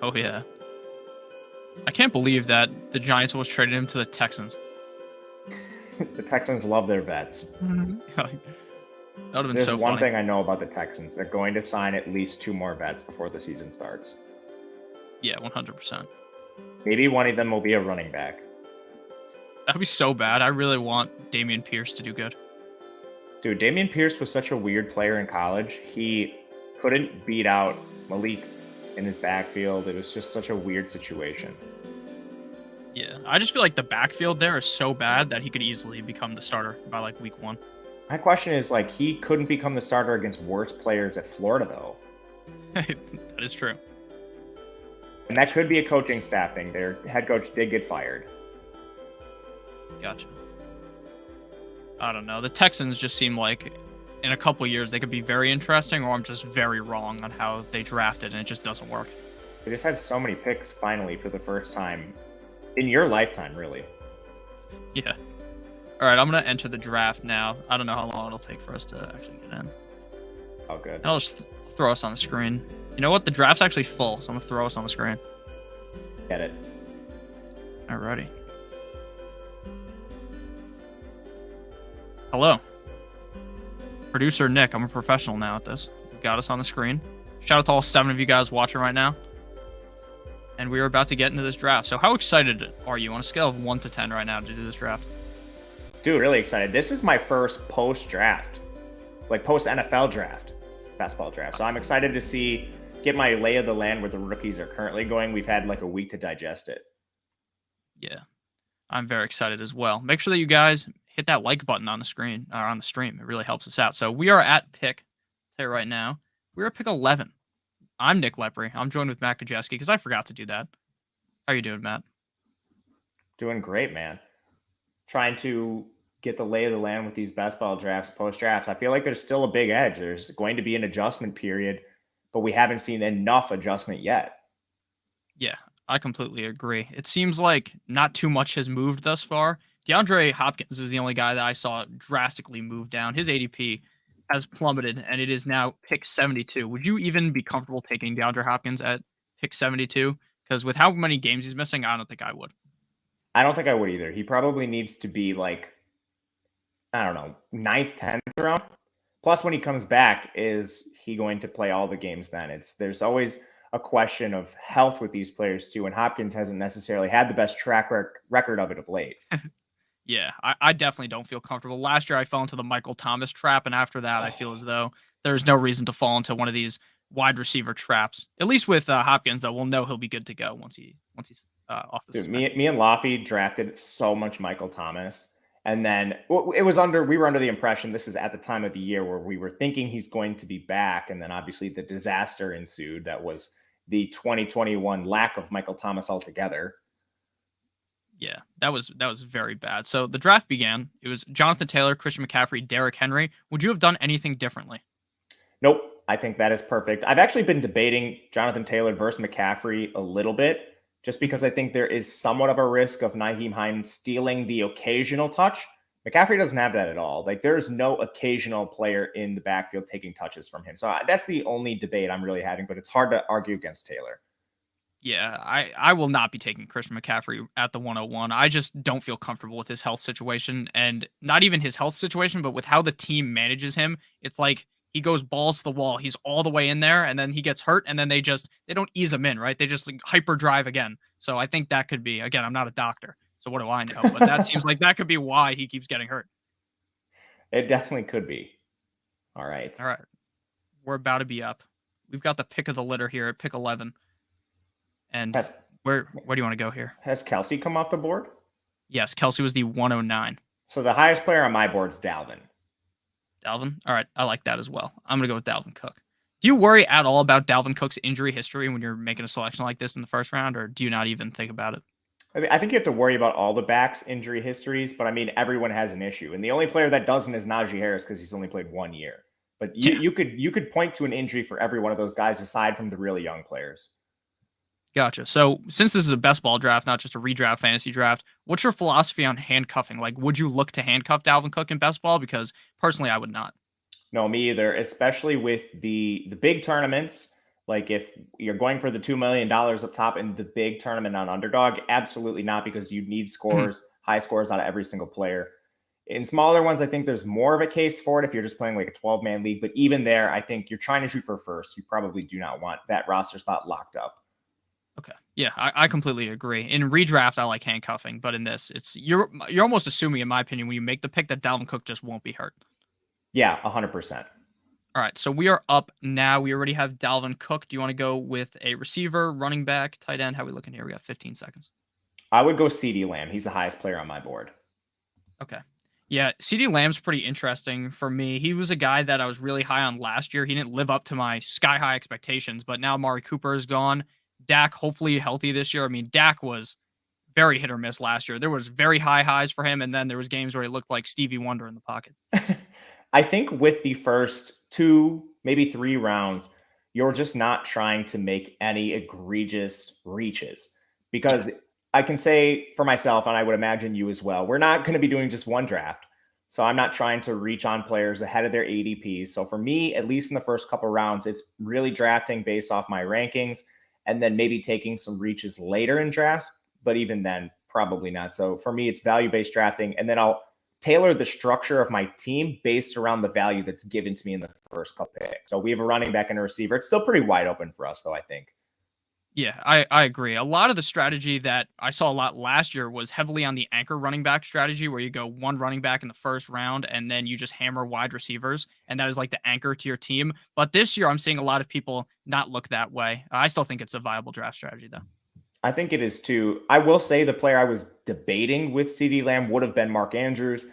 Oh yeah. I can't believe that the Giants almost traded him to the Texans. The Texans love their vets. That would have been There's so one funny. thing I know about the Texans. They're going to sign at least 2 more vets before the season starts. Yeah, 100%. Maybe one of them will be a running back. That'd be so bad. I really want Damian Pierce to do good. Dude, Dameon Pierce was such a weird player in college. He couldn't beat out Malik in his backfield. It was just such a weird situation. Yeah, I just feel like the backfield there is so bad that he could easily become the starter by like week 1. My question is like he couldn't become the starter against worse players at Florida though. That is true. And that could be a coaching staff thing. Their head coach did get fired. Gotcha. I don't know. The Texans just seem like in a couple years they could be very interesting, or I'm just very wrong on how they drafted and it just doesn't work. They just had so many picks finally for the first time in your lifetime, really. Yeah. All right, I'm gonna enter the draft now. I don't know how long it'll take for us to actually get in. Oh, good. I'll just throw us on the screen. You know what? The draft's actually full, so I'm gonna throw us on the screen. Get it. Alrighty. Hello. Producer Nick, I'm a professional now at this. You got us on the screen. Shout out to all 7 of you guys watching right now. And we are about to get into this draft. So how excited are you on a scale of 1 to 10 right now to do this draft? Dude, really excited. This is my first post-draft, like post-NFL draft, basketball draft. So I'm excited to get my lay of the land where the rookies are currently going. We've had like a week to digest it. Yeah, I'm very excited as well. Make sure that you guys hit that like button on the screen or on the stream. It really helps us out. So we are at pick, I'll tell you right now, we're at pick 11. I'm Nick Lepri. I'm joined with Matt Gajewski because I forgot to do that. How are you doing, Matt? Doing great, man. Trying to get the lay of the land with these best ball drafts post-draft. I feel like there's still a big edge. There's going to be an adjustment period, but we haven't seen enough adjustment yet. Yeah, I completely agree. It seems like not too much has moved thus far. DeAndre Hopkins is the only guy that I saw drastically move down. His ADP has plummeted, and it is now pick 72. Would you even be comfortable taking DeAndre Hopkins at pick 72? Because with how many games he's missing, I don't think I would. I don't think I would either. He probably needs to be like, I don't know, 9th, 10th round. Plus, when he comes back, is he going to play all the games then? There's always a question of health with these players too, and Hopkins hasn't necessarily had the best track record of it of late. Yeah, I definitely don't feel comfortable. Last year, I fell into the Michael Thomas trap, and after that, I feel as though there's no reason to fall into one of these wide receiver traps. At least with Hopkins, though, we'll know he'll be good to go once he's off the Dude, suspension. me and Laffy drafted so much Michael Thomas, and then we were under the impression this is at the time of the year where we were thinking he's going to be back, and then obviously the disaster ensued. That was the 2021 lack of Michael Thomas altogether. Yeah, that was very bad. So the draft began. It was Jonathan Taylor, Christian McCaffrey, Derrick Henry. Would you have done anything differently? Nope. I think that is perfect. I've actually been debating Jonathan Taylor versus McCaffrey a little bit, just because I think there is somewhat of a risk of Nyheim Hines stealing the occasional touch. McCaffrey doesn't have that at all. Like, there's no occasional player in the backfield taking touches from him. So that's the only debate I'm really having, but it's hard to argue against Taylor. Yeah, I will not be taking Christian McCaffrey at the 101. I just don't feel comfortable with his health situation, and not even his health situation, but with how the team manages him. It's like he goes balls to the wall. He's all the way in there, and then he gets hurt, and then they don't ease him in, right? They just like hyper drive again. So I think that could be, again, I'm not a doctor, so what do I know? But that seems like that could be why he keeps getting hurt. It definitely could be. All right. All right. We're about to be up. We've got the pick of the litter here at pick 11. And where do you want to go here? Has Kelsey come off the board? Yes, Kelsey was the 109. So the highest player on my board is Dalvin. Dalvin? All right, I like that as well. I'm going to go with Dalvin Cook. Do you worry at all about Dalvin Cook's injury history when you're making a selection like this in the first round, or do you not even think about it? I mean, I think you have to worry about all the backs' injury histories, but I mean, everyone has an issue. And the only player that doesn't is Najee Harris because he's only played 1 year. But you could point to an injury for every one of those guys aside from the really young players. Gotcha. So since this is a best ball draft, not just a redraft fantasy draft, what's your philosophy on handcuffing? Like, would you look to handcuff Dalvin Cook in best ball? Because personally, I would not. No, me either, especially with the big tournaments. Like if you're going for the $2 million up top in the big tournament on Underdog, absolutely not, because you need Mhm. scores, high scores out of every single player. In smaller ones, I think there's more of a case for it if you're just playing like a 12-man league. But even there, I think you're trying to shoot for first. You probably do not want that roster spot locked up. Okay. Yeah, I completely agree. In redraft, I like handcuffing, but in this, it's you're almost assuming, in my opinion, when you make the pick that Dalvin Cook just won't be hurt. Yeah, 100%. All right, so we are up now. We already have Dalvin Cook. Do you want to go with a receiver, running back, tight end? How are we looking here? We got 15 seconds. I would go CD Lamb. He's the highest player on my board. Okay. Yeah, CD Lamb's pretty interesting for me. He was a guy that I was really high on last year. He didn't live up to my sky high expectations, but now Amari Cooper is gone. Dak hopefully healthy this year. I mean, Dak was very hit or miss last year. There was very high highs for him, and then there was games where he looked like Stevie Wonder in the pocket. I think with the first 2, maybe 3 rounds, you're just not trying to make any egregious reaches, Yeah. because I can say for myself, and I would imagine you as well, we're not going to be doing just one draft. So I'm not trying to reach on players ahead of their ADP. So for me, at least in the first couple rounds, it's really drafting based off my rankings and then maybe taking some reaches later in drafts. But even then, probably not. So for me, it's value based drafting. And then I'll tailor the structure of my team based around the value that's given to me in the first couple picks. So we have a running back and a receiver. It's still pretty wide open for us, though, I think. Yeah, I agree. A lot of the strategy that I saw a lot last year was heavily on the anchor running back strategy, where you go one running back in the first round and then you just hammer wide receivers, and that is like the anchor to your team. But this year, I'm seeing a lot of people not look that way. I still think it's a viable draft strategy, though. I think it is too. I will say the player I was debating with CD Lamb would have been Mark Andrews,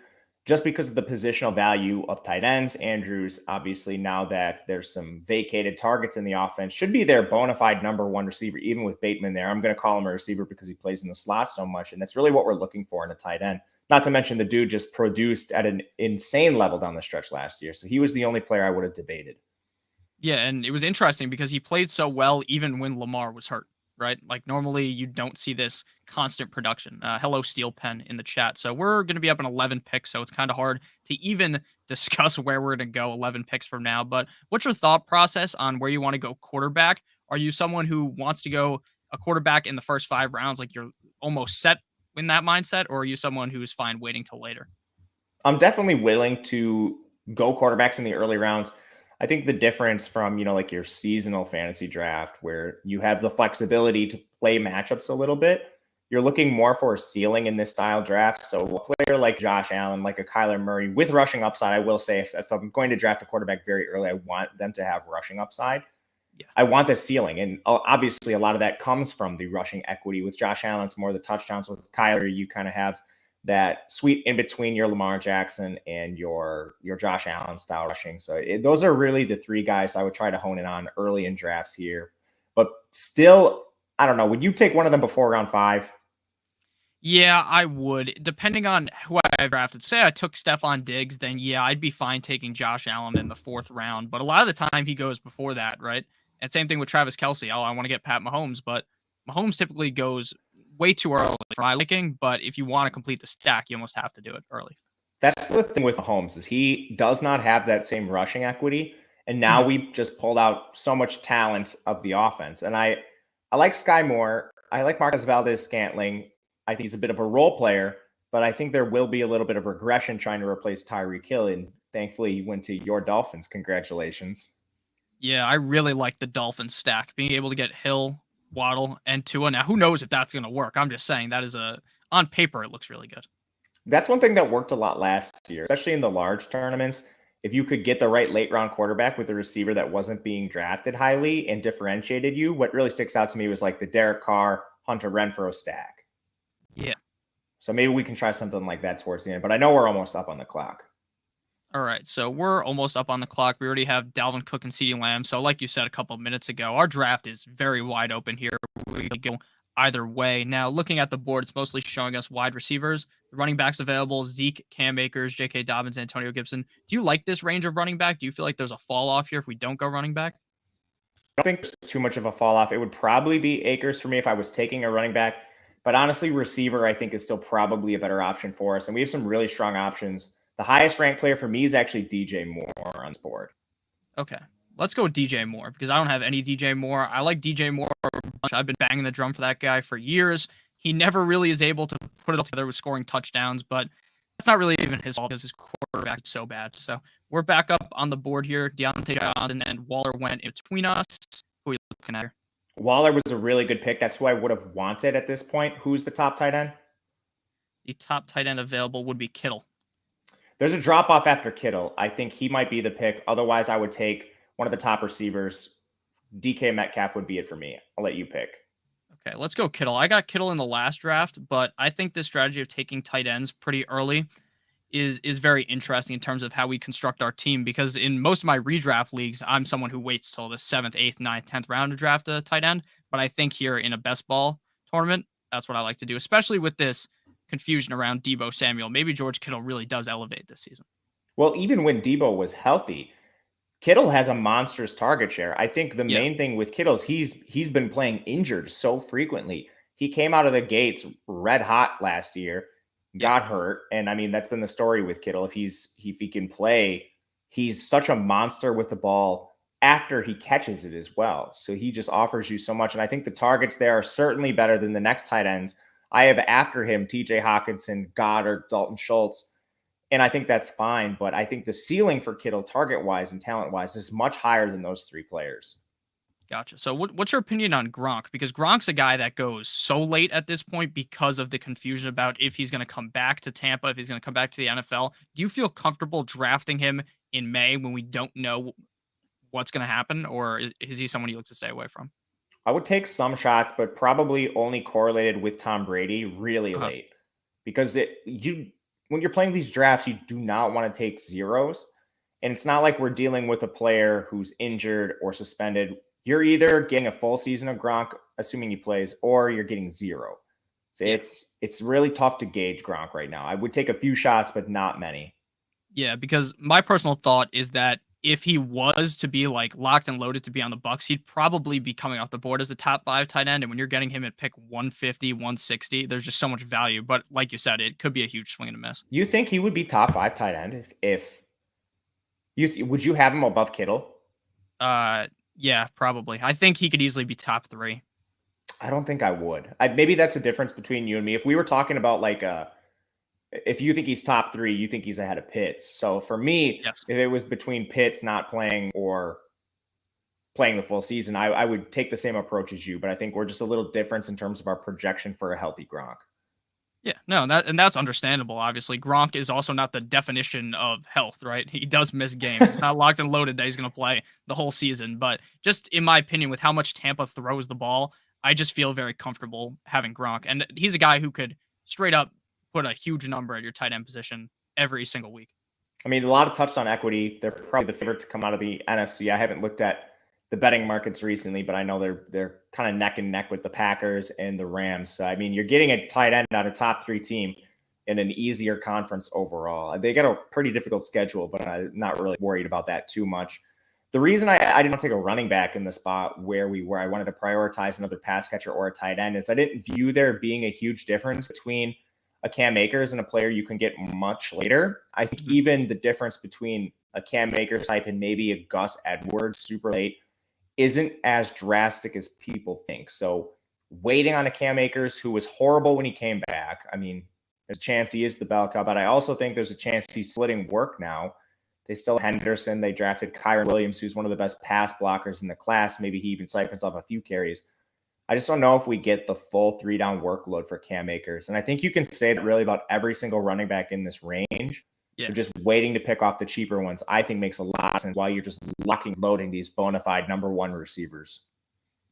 just because of the positional value of tight ends. Andrews, obviously, now that there's some vacated targets in the offense, should be their bona fide number one receiver, even with Bateman there. I'm going to call him a receiver because he plays in the slot so much. And that's really what we're looking for in a tight end. Not to mention the dude just produced at an insane level down the stretch last year. So he was the only player I would have debated. Yeah, and it was interesting because he played so well even when Lamar was hurt, right? Like normally you don't see this constant production. Hello, Steel Pen in the chat. So we're going to be up in 11 picks, so it's kind of hard to even discuss where we're going to go 11 picks from now. But what's your thought process on where you want to go quarterback? Are you someone who wants to go a quarterback in the first 5 rounds, like you're almost set in that mindset, or are you someone who's fine waiting till later? I'm definitely willing to go quarterbacks in the early rounds. I think the difference from, like your seasonal fantasy draft where you have the flexibility to play matchups a little bit, you're looking more for a ceiling in this style draft. So a player like Josh Allen, like a Kyler Murray with rushing upside, I will say if I'm going to draft a quarterback very early, I want them to have rushing upside. Yeah. I want the ceiling. And obviously a lot of that comes from the rushing equity. With Josh Allen, it's more the touchdowns. With Kyler, you kind of have that sweet in between your Lamar Jackson and your Josh Allen style rushing. So those are really the 3 guys I would try to hone in on early in drafts here. But still, I don't know. Would you take one of them before round 5? Yeah, I would. Depending on who I drafted. Say I took Stephon Diggs, then yeah, I'd be fine taking Josh Allen in the 4th round. But a lot of the time he goes before that, right? And same thing with Travis Kelsey. Oh, I want to get Pat Mahomes, but Mahomes typically goes way too early for my liking. But if you want to complete the stack, you almost have to do it early. That's the thing with Mahomes is he does not have that same rushing equity. And now Mhm. we just pulled out so much talent of the offense. And I like Sky Moore. I like Marcus Valdez Scantling. I think he's a bit of a role player, but I think there will be a little bit of regression trying to replace Tyreek Hill. And thankfully, he went to your Dolphins. Congratulations. Yeah, I really like the Dolphins stack. Being able to get Hill, Waddle, and Tua. Now, who knows if that's going to work? I'm just saying that is on paper, it looks really good. That's one thing that worked a lot last year, especially in the large tournaments. If you could get the right late round quarterback with a receiver that wasn't being drafted highly and differentiated you, what really sticks out to me was like the Derek Carr, Hunter Renfro stack. Yeah. So maybe we can try something like that towards the end, but I know we're almost up on the clock. All right, so we're almost up on the clock. We already have Dalvin Cook and CeeDee Lamb. So, like you said a couple of minutes ago, our draft is very wide open here. We can go either way. Now, looking at the board, it's mostly showing us wide receivers. The running backs available: Zeke, Cam Akers, J.K. Dobbins, Antonio Gibson. Do you like this range of running back? Do you feel like there's a fall off here if we don't go running back? I don't think there's too much of a fall off. It would probably be Akers for me if I was taking a running back. But honestly, receiver, I think, is still probably a better option for us. And we have some really strong options. The highest ranked player for me is actually DJ Moore on this board. Okay. Let's go with DJ Moore because I don't have any DJ Moore. I like DJ Moore a bunch. I've been banging the drum for that guy for years. He never really is able to put it all together with scoring touchdowns, but that's not really even his fault because his quarterback is so bad. So we're back up on the board here. Deontay Johnson and Waller went in between us. Who are you looking at here? Waller was a really good pick. That's who I would have wanted at this point. Who's the top tight end? The top tight end available would be Kittle. There's a drop off after Kittle. I think he might be the pick. Otherwise, I would take one of the top receivers. DK Metcalf would be it for me. I'll let you pick. Okay, let's go Kittle. I got Kittle in the last draft, but I think this strategy of taking tight ends pretty early is very interesting in terms of how we construct our team because in most of my redraft leagues, I'm someone who waits till the 7th, 8th, 9th, 10th round to draft a tight end. But I think here in a best ball tournament, that's what I like to do, especially with this confusion around Debo Samuel. Maybe George Kittle really does elevate this season. Well, even when Debo was healthy, Kittle has a monstrous target share. I think the main thing with Kittle is he's been playing injured so frequently. He came out of the gates red hot last year, got hurt, and I mean that's been the story with Kittle. If he can play, he's such a monster with the ball after he catches it as well. So he just offers you so much, and I think the targets there are certainly better than the next tight ends. I have after him T.J. Hawkinson, Goddard, Dalton Schultz. And I think that's fine, but I think the ceiling for Kittle target-wise and talent-wise is much higher than those three players. Gotcha. So what's your opinion on Gronk? Because Gronk's a guy that goes so late at this point because of the confusion about if he's going to come back to Tampa, if he's going to come back to the NFL. Do you feel comfortable drafting him in May when we don't know what's going to happen, or is he someone you look to stay away from? I would take some shots, but probably only correlated with Tom Brady really late. Because when you're playing these drafts, you do not want to take zeros. And it's not like we're dealing with a player who's injured or suspended. You're either getting a full season of Gronk, assuming he plays, or you're getting zero. So it's really tough to gauge Gronk right now. I would take a few shots, but not many. Yeah, because my personal thought is that if he was to be like locked and loaded to be on the Bucks, he'd probably be coming off the board as a top 5 tight end. And when you're getting him at pick 150, 160, there's just so much value. But like you said, it could be a huge swing and a miss. You think he would be top 5 tight end if would you have him above Kittle? Yeah, probably. I think he could easily be top 3. I don't think I would. Maybe that's a difference between you and me. If we were talking about like if you think he's top 3, you think he's ahead of Pitts. So for me, yes. If it was between Pitts not playing or playing the full season, I would take the same approach as you. But I think we're just a little different in terms of our projection for a healthy Gronk. Yeah, no, that's understandable. Obviously, Gronk is also not the definition of health, right? He does miss games. It's not locked and loaded that he's going to play the whole season. But just in my opinion, with how much Tampa throws the ball, I just feel very comfortable having Gronk. And he's a guy who could straight up put a huge number at your tight end position every single week. I mean, a lot of touchdown equity. They're probably the favorite to come out of the NFC. I haven't looked at the betting markets recently, but I know they're kind of neck and neck with the Packers and the Rams. So, I mean, you're getting a tight end on a top 3 team in an easier conference overall. They got a pretty difficult schedule, but I'm not really worried about that too much. The reason I didn't take a running back in the spot where we were, I wanted to prioritize another pass catcher or a tight end, is I didn't view there being a huge difference between a Cam Akers and a player you can get much later. I think even the difference between a Cam Akers type and maybe a Gus Edwards super late isn't as drastic as people think. So waiting on a Cam Akers who was horrible when he came back. I mean, there's a chance he is the bell cow, but I also think there's a chance he's splitting work now. They still have Henderson. They drafted Kyron Williams, who's one of the best pass blockers in the class. Maybe he even siphons off a few carries. I just don't know if we get the full 3-down workload for Cam Akers. And I think you can say that really about every single running back in this range. Yeah. So just waiting to pick off the cheaper ones, I think makes a lot of sense while you're just loading these bona fide number 1 receivers.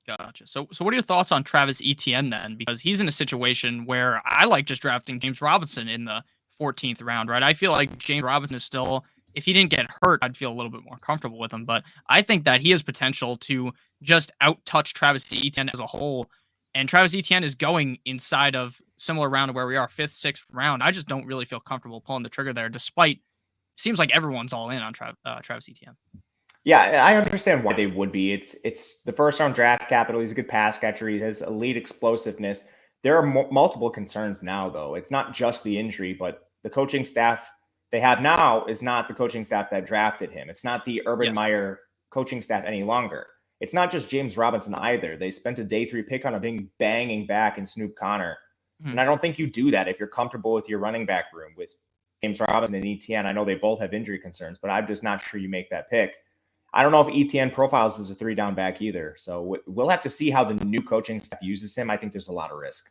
Gotcha. So what are your thoughts on Travis Etienne then? Because he's in a situation where I like just drafting James Robinson in the 14th round, right? I feel like James Robinson is still, if he didn't get hurt, I'd feel a little bit more comfortable with him. But I think that he has potential to just out-touch Travis Etienne as a whole. And Travis Etienne is going inside of similar round to where we are, 5th, 6th round. I just don't really feel comfortable pulling the trigger there, despite it seems like everyone's all in on Travis Etienne. Yeah, I understand why they would be. It's the first round draft capital. He's a good pass catcher. He has elite explosiveness. There are multiple concerns now, though. It's not just the injury, but the coaching staff they have now is not the coaching staff that drafted him. It's not the Urban Meyer coaching staff any longer. It's not just James Robinson either. They spent a day 3 pick on a big banging back in Snoop Connor. And I don't think you do that if you're comfortable with your running back room with James Robinson and ETN. I know they both have injury concerns, but I'm just not sure you make that pick. I don't know if ETN profiles as a 3-down back either. So we'll have to see how the new coaching staff uses him. I think there's a lot of risk.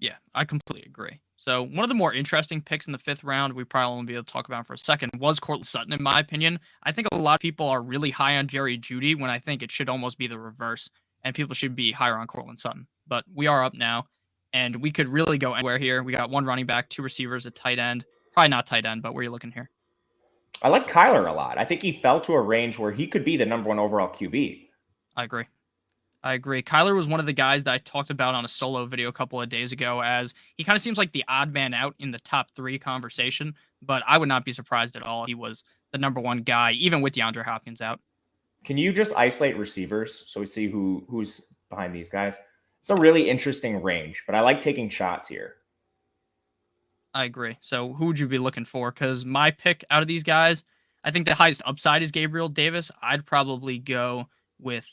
Yeah, I completely agree. So one of the more interesting picks in the 5th round, we probably won't be able to talk about for a second, was Courtland Sutton, in my opinion. I think a lot of people are really high on Jerry Jeudy when I think it should almost be the reverse, and people should be higher on Courtland Sutton. But we are up now, and we could really go anywhere here. We got 1 running back, 2 receivers, a tight end. Probably not tight end, but where are you looking here? I like Kyler a lot. I think he fell to a range where he could be the number 1 overall QB. I agree. Kyler was one of the guys that I talked about on a solo video a couple of days ago, as he kind of seems like the odd man out in the top 3 conversation, but I would not be surprised at all. He was the number 1 guy, even with DeAndre Hopkins out. Can you just isolate receivers so we see who's behind these guys? It's a really interesting range, but I like taking shots here. I agree. So who would you be looking for? Because my pick out of these guys, I think the highest upside is Gabriel Davis. I'd probably go with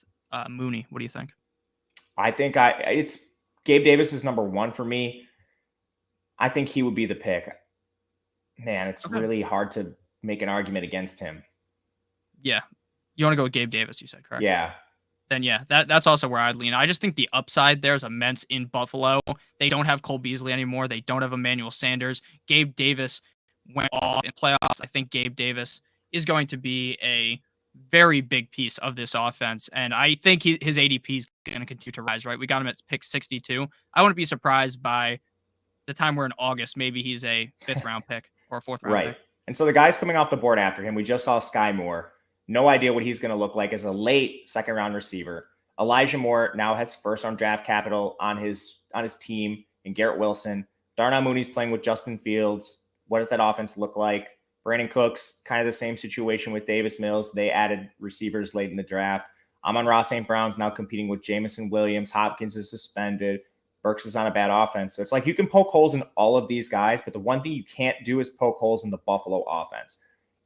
Mooney. What do you think? I think it's Gabe Davis is number 1 for me. I think he would be the pick. Man, it's really hard to make an argument against him. Yeah. You want to go with Gabe Davis, you said, correct? Yeah. Then yeah, that's also where I'd lean. I just think the upside there is immense in Buffalo. They don't have Cole Beasley anymore. They don't have Emmanuel Sanders. Gabe Davis went off in playoffs. I think Gabe Davis is going to be a very big piece of this offense, and I think his ADP is going to continue to rise, right? We got him at pick 62. I wouldn't be surprised by the time we're in August, maybe he's a 5th round pick or a 4th round pick. And so the guys coming off the board after him, we just saw Sky Moore. No idea what he's going to look like as a late 2nd round receiver. Elijah Moore now has 1st round draft capital on his team, and Garrett Wilson. Darnell Mooney's playing with Justin Fields. What does that offense look like? Brandon Cooks, kind of the same situation with Davis Mills. They added receivers late in the draft. Amon-Ra St. Brown's now competing with Jameson Williams. Hopkins is suspended. Burks is on a bad offense. So it's like you can poke holes in all of these guys, but the one thing you can't do is poke holes in the Buffalo offense.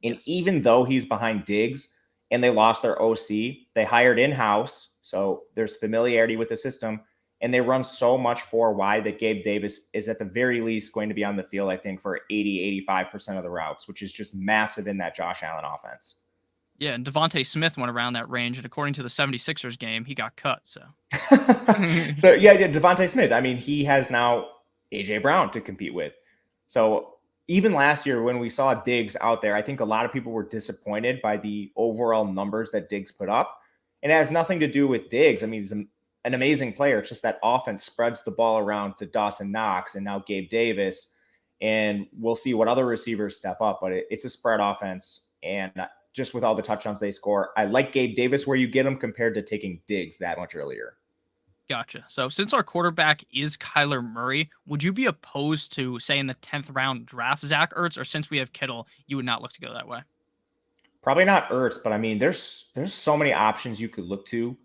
And even though he's behind Diggs and they lost their OC, they hired in-house, so there's familiarity with the system, and they run so much 4 wide that Gabe Davis is at the very least going to be on the field, I think, for 85% of the routes, which is just massive in that Josh Allen offense. Yeah, and Devontae Smith went around that range, and according to the 76ers game, he got cut. So, Devontae Smith. I mean, he has now A.J. Brown to compete with. So even last year when we saw Diggs out there, I think a lot of people were disappointed by the overall numbers that Diggs put up. And it has nothing to do with Diggs. I mean, he's an amazing player. It's just that offense spreads the ball around to Dawson Knox and now Gabe Davis. And we'll see what other receivers step up, but it's a spread offense. And just with all the touchdowns they score, I like Gabe Davis where you get him compared to taking Diggs that much earlier. Gotcha. So since our quarterback is Kyler Murray, would you be opposed to, say, in the 10th round draft Zach Ertz, or since we have Kittle, you would not look to go that way? Probably not Ertz, but I mean, there's so many options you could look to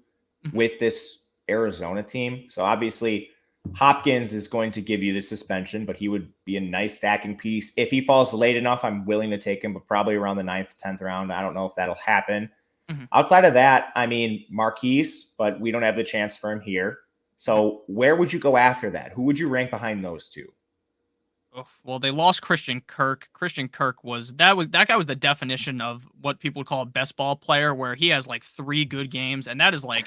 with this Arizona team. So obviously Hopkins is going to give you the suspension, but he would be a nice stacking piece. If he falls late enough, I'm willing to take him, but probably around the 9th, 10th round. I don't know if that'll happen. Outside of that, I mean, Marquise, but we don't have the chance for him here. So where would you go after that? Who would you rank behind those two? Well, they lost Christian Kirk. Christian Kirk was that guy was the definition of what people would call a best ball player, where he has like 3 good games, and that is like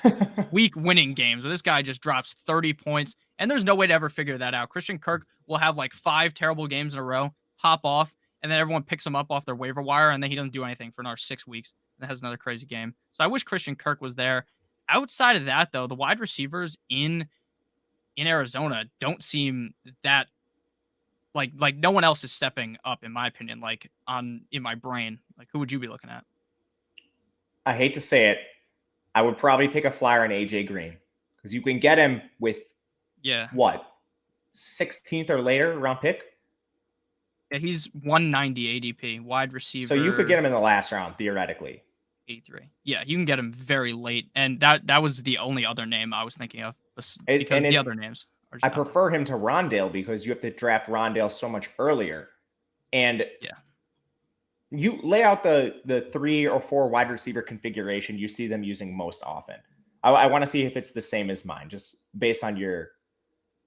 week winning games where this guy just drops 30 points, and there's no way to ever figure that out. Christian Kirk will have like 5 terrible games in a row, pop off, and then everyone picks him up off their waiver wire, and then he doesn't do anything for another 6 weeks. That has another crazy game. So I wish Christian Kirk was there. Outside of that, though, the wide receivers in Arizona don't seem that like no one else is stepping up, in my opinion. Like in my brain, like who would you be looking at? I hate to say it, I would probably take a flyer on AJ Green because you can get him with what 16th or later round pick. Yeah, he's 190 ADP, wide receiver. So you could get him in the last round, theoretically. 83. Yeah, you can get him very late. And that was the only other name I was thinking of. Because the other names are just I prefer him to Rondale because you have to draft Rondale so much earlier. And You lay out the 3 or 4 wide receiver configuration you see them using most often. I want to see if it's the same as mine, just based on your.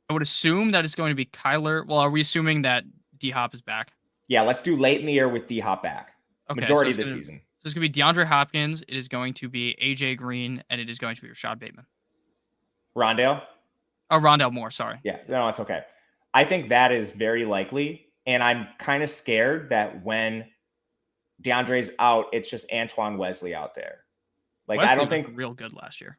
I would assume that it's going to be Kyler. Well, are we assuming that D Hop is back? Yeah, let's do late in the year with D Hop back. Okay, Majority of the season. So it's going to be DeAndre Hopkins. It is going to be AJ Green, and it is going to be Rashad Bateman. Rondale? Oh, Rondale Moore. Sorry. Yeah, no, it's okay. I think that is very likely. And I'm kind of scared that when DeAndre's out, it's just Antoine Wesley out there. Like, Wesley I don't think real good last year.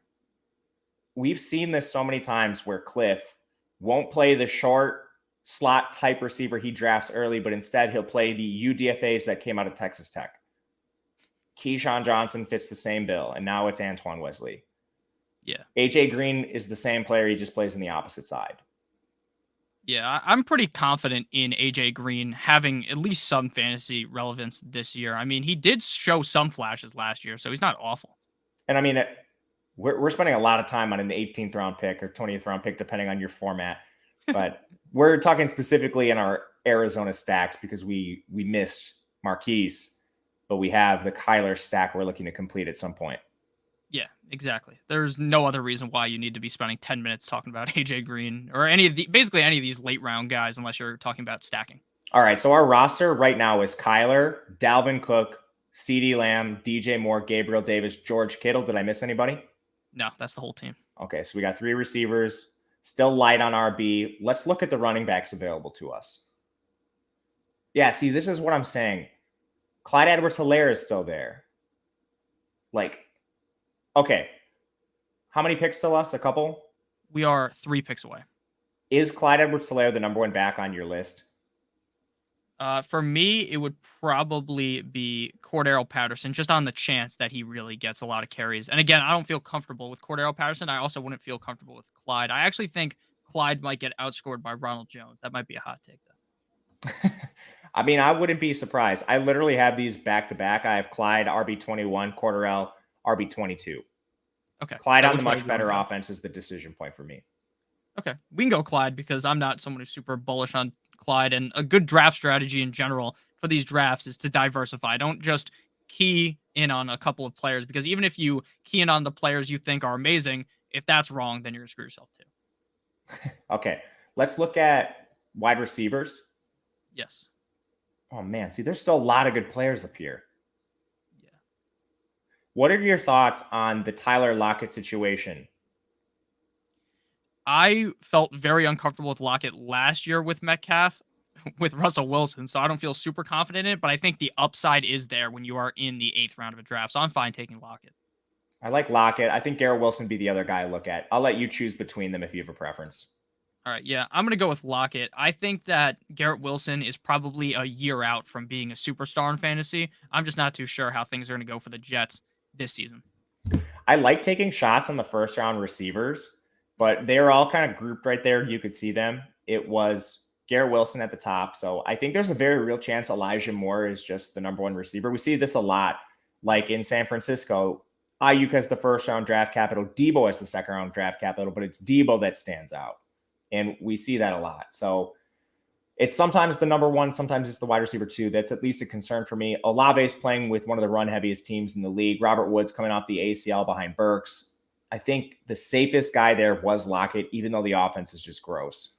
We've seen this so many times where Cliff won't play the short slot type receiver he drafts early, but instead he'll play the UDFAs that came out of Texas Tech. Keyshawn Johnson fits the same bill, and now it's Antoine Wesley. Yeah. AJ Green is the same player. He just plays on the opposite side. Yeah, I'm pretty confident in AJ Green having at least some fantasy relevance this year. I mean, he did show some flashes last year, so he's not awful. And I mean, we're spending a lot of time on an 18th round pick or 20th round pick, depending on your format. But we're talking specifically in our Arizona stacks because we missed Marquise, but we have the Kyler stack we're looking to complete at some point. Yeah, exactly. There's no other reason why you need to be spending 10 minutes talking about AJ Green or basically any of these late round guys, unless you're talking about stacking. All right. So our roster right now is Kyler, Dalvin Cook, CeeDee Lamb, DJ Moore, Gabriel Davis, George Kittle. Did I miss anybody? No, that's the whole team. Okay. So we got 3 receivers, still light on RB. Let's look at the running backs available to us. Yeah. See, this is what I'm saying. Clyde Edwards-Helaire is still there. Like, okay. How many picks to us? A couple? We are 3 picks away. Is Clyde Edwards-Helaire the number 1 back on your list? For me, it would probably be Cordero Patterson, just on the chance that he really gets a lot of carries. And again, I don't feel comfortable with Cordero Patterson. I also wouldn't feel comfortable with Clyde. I actually think Clyde might get outscored by Ronald Jones. That might be a hot take, though. I mean, I wouldn't be surprised. I literally have these back-to-back. I have Clyde, RB21, Cordero, RB22. Okay. Clyde on the much better offense is the decision point for me. Okay. We can go Clyde because I'm not someone who's super bullish on Clyde, and a good draft strategy in general for these drafts is to diversify. Don't just key in on a couple of players, because even if you key in on the players you think are amazing, if that's wrong, then you're gonna screw yourself too. Okay. Let's look at wide receivers. Yes. Oh man, see, there's still a lot of good players up here. Yeah. What are your thoughts on the Tyler Lockett situation? I felt very uncomfortable with Lockett last year with Metcalf, with Russell Wilson, so I don't feel super confident in it, but I think the upside is there when you are in the 8th round of a draft, so I'm fine taking Lockett. I like Lockett. I think Garrett Wilson would be the other guy I look at. I'll let you choose between them if you have a preference. All right, yeah, I'm going to go with Lockett. I think that Garrett Wilson is probably a year out from being a superstar in fantasy. I'm just not too sure how things are going to go for the Jets this season. I like taking shots on the first round receivers, but they're all kind of grouped right there. You could see them. It was Garrett Wilson at the top. So I think there's a very real chance Elijah Moore is just the number 1 receiver. We see this a lot, like in San Francisco. Ayuk has the first round draft capital. Debo has the second round draft capital, but it's Debo that stands out. And we see that a lot. So it's sometimes the number 1, sometimes it's the wide receiver 2. That's at least a concern for me. Olave is playing with one of the run heaviest teams in the league. Robert Woods coming off the ACL behind Burks. I think the safest guy there was Lockett, even though the offense is just gross.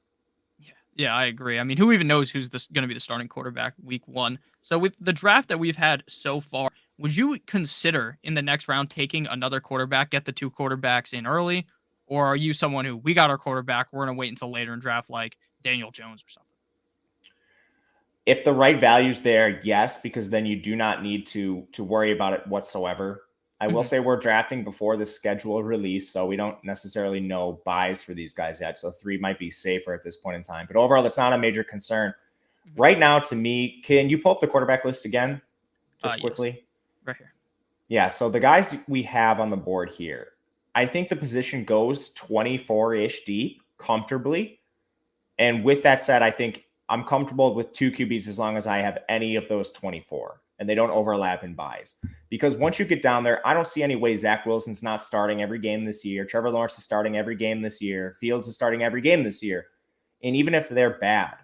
Yeah, I agree. I mean, who even knows who's going to be the starting quarterback week 1? So with the draft that we've had so far, would you consider in the next round taking another quarterback, get the 2 quarterbacks in early? Or are you someone who, we got our quarterback, we're going to wait until later and draft like Daniel Jones or something? If the right value's there, yes, because then you do not need to worry about it whatsoever. I will say we're drafting before the schedule release, so we don't necessarily know buys for these guys yet. So 3 might be safer at this point in time. But overall, that's not a major concern. Right now, to me, can you pull up the quarterback list again? Just quickly. Yes. Right here. Yeah, so the guys we have on the board here, I think the position goes 24-ish deep comfortably. And with that said, I think I'm comfortable with 2 QBs as long as I have any of those 24 and they don't overlap in buys. Because once you get down there, I don't see any way Zach Wilson's not starting every game this year. Trevor Lawrence is starting every game this year. Fields is starting every game this year. And even if they're bad,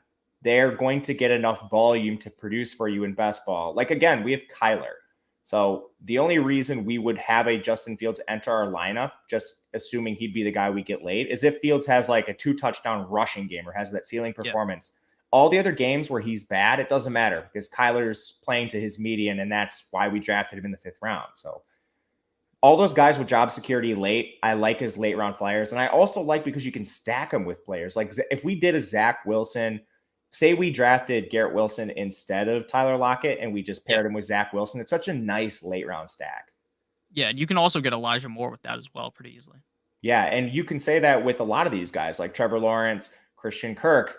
they're going to get enough volume to produce for you in best ball. Like, again, we have Kyler. So the only reason we would have a Justin Fields enter our lineup, just assuming he'd be the guy we get late, is if Fields has like a 2-touchdown rushing game or has that ceiling performance. Yeah. All the other games where he's bad, it doesn't matter because Kyler's playing to his median, and that's why we drafted him in the 5th round. So all those guys with job security late, I like his late round flyers. And I also like because you can stack them with players. Like if we did a Zach Wilson, say we drafted Garrett Wilson instead of Tyler Lockett and we just paired him with Zach Wilson, it's such a nice late round stack. Yeah, and you can also get Elijah Moore with that as well pretty easily. Yeah, and you can say that with a lot of these guys like Trevor Lawrence, Christian Kirk.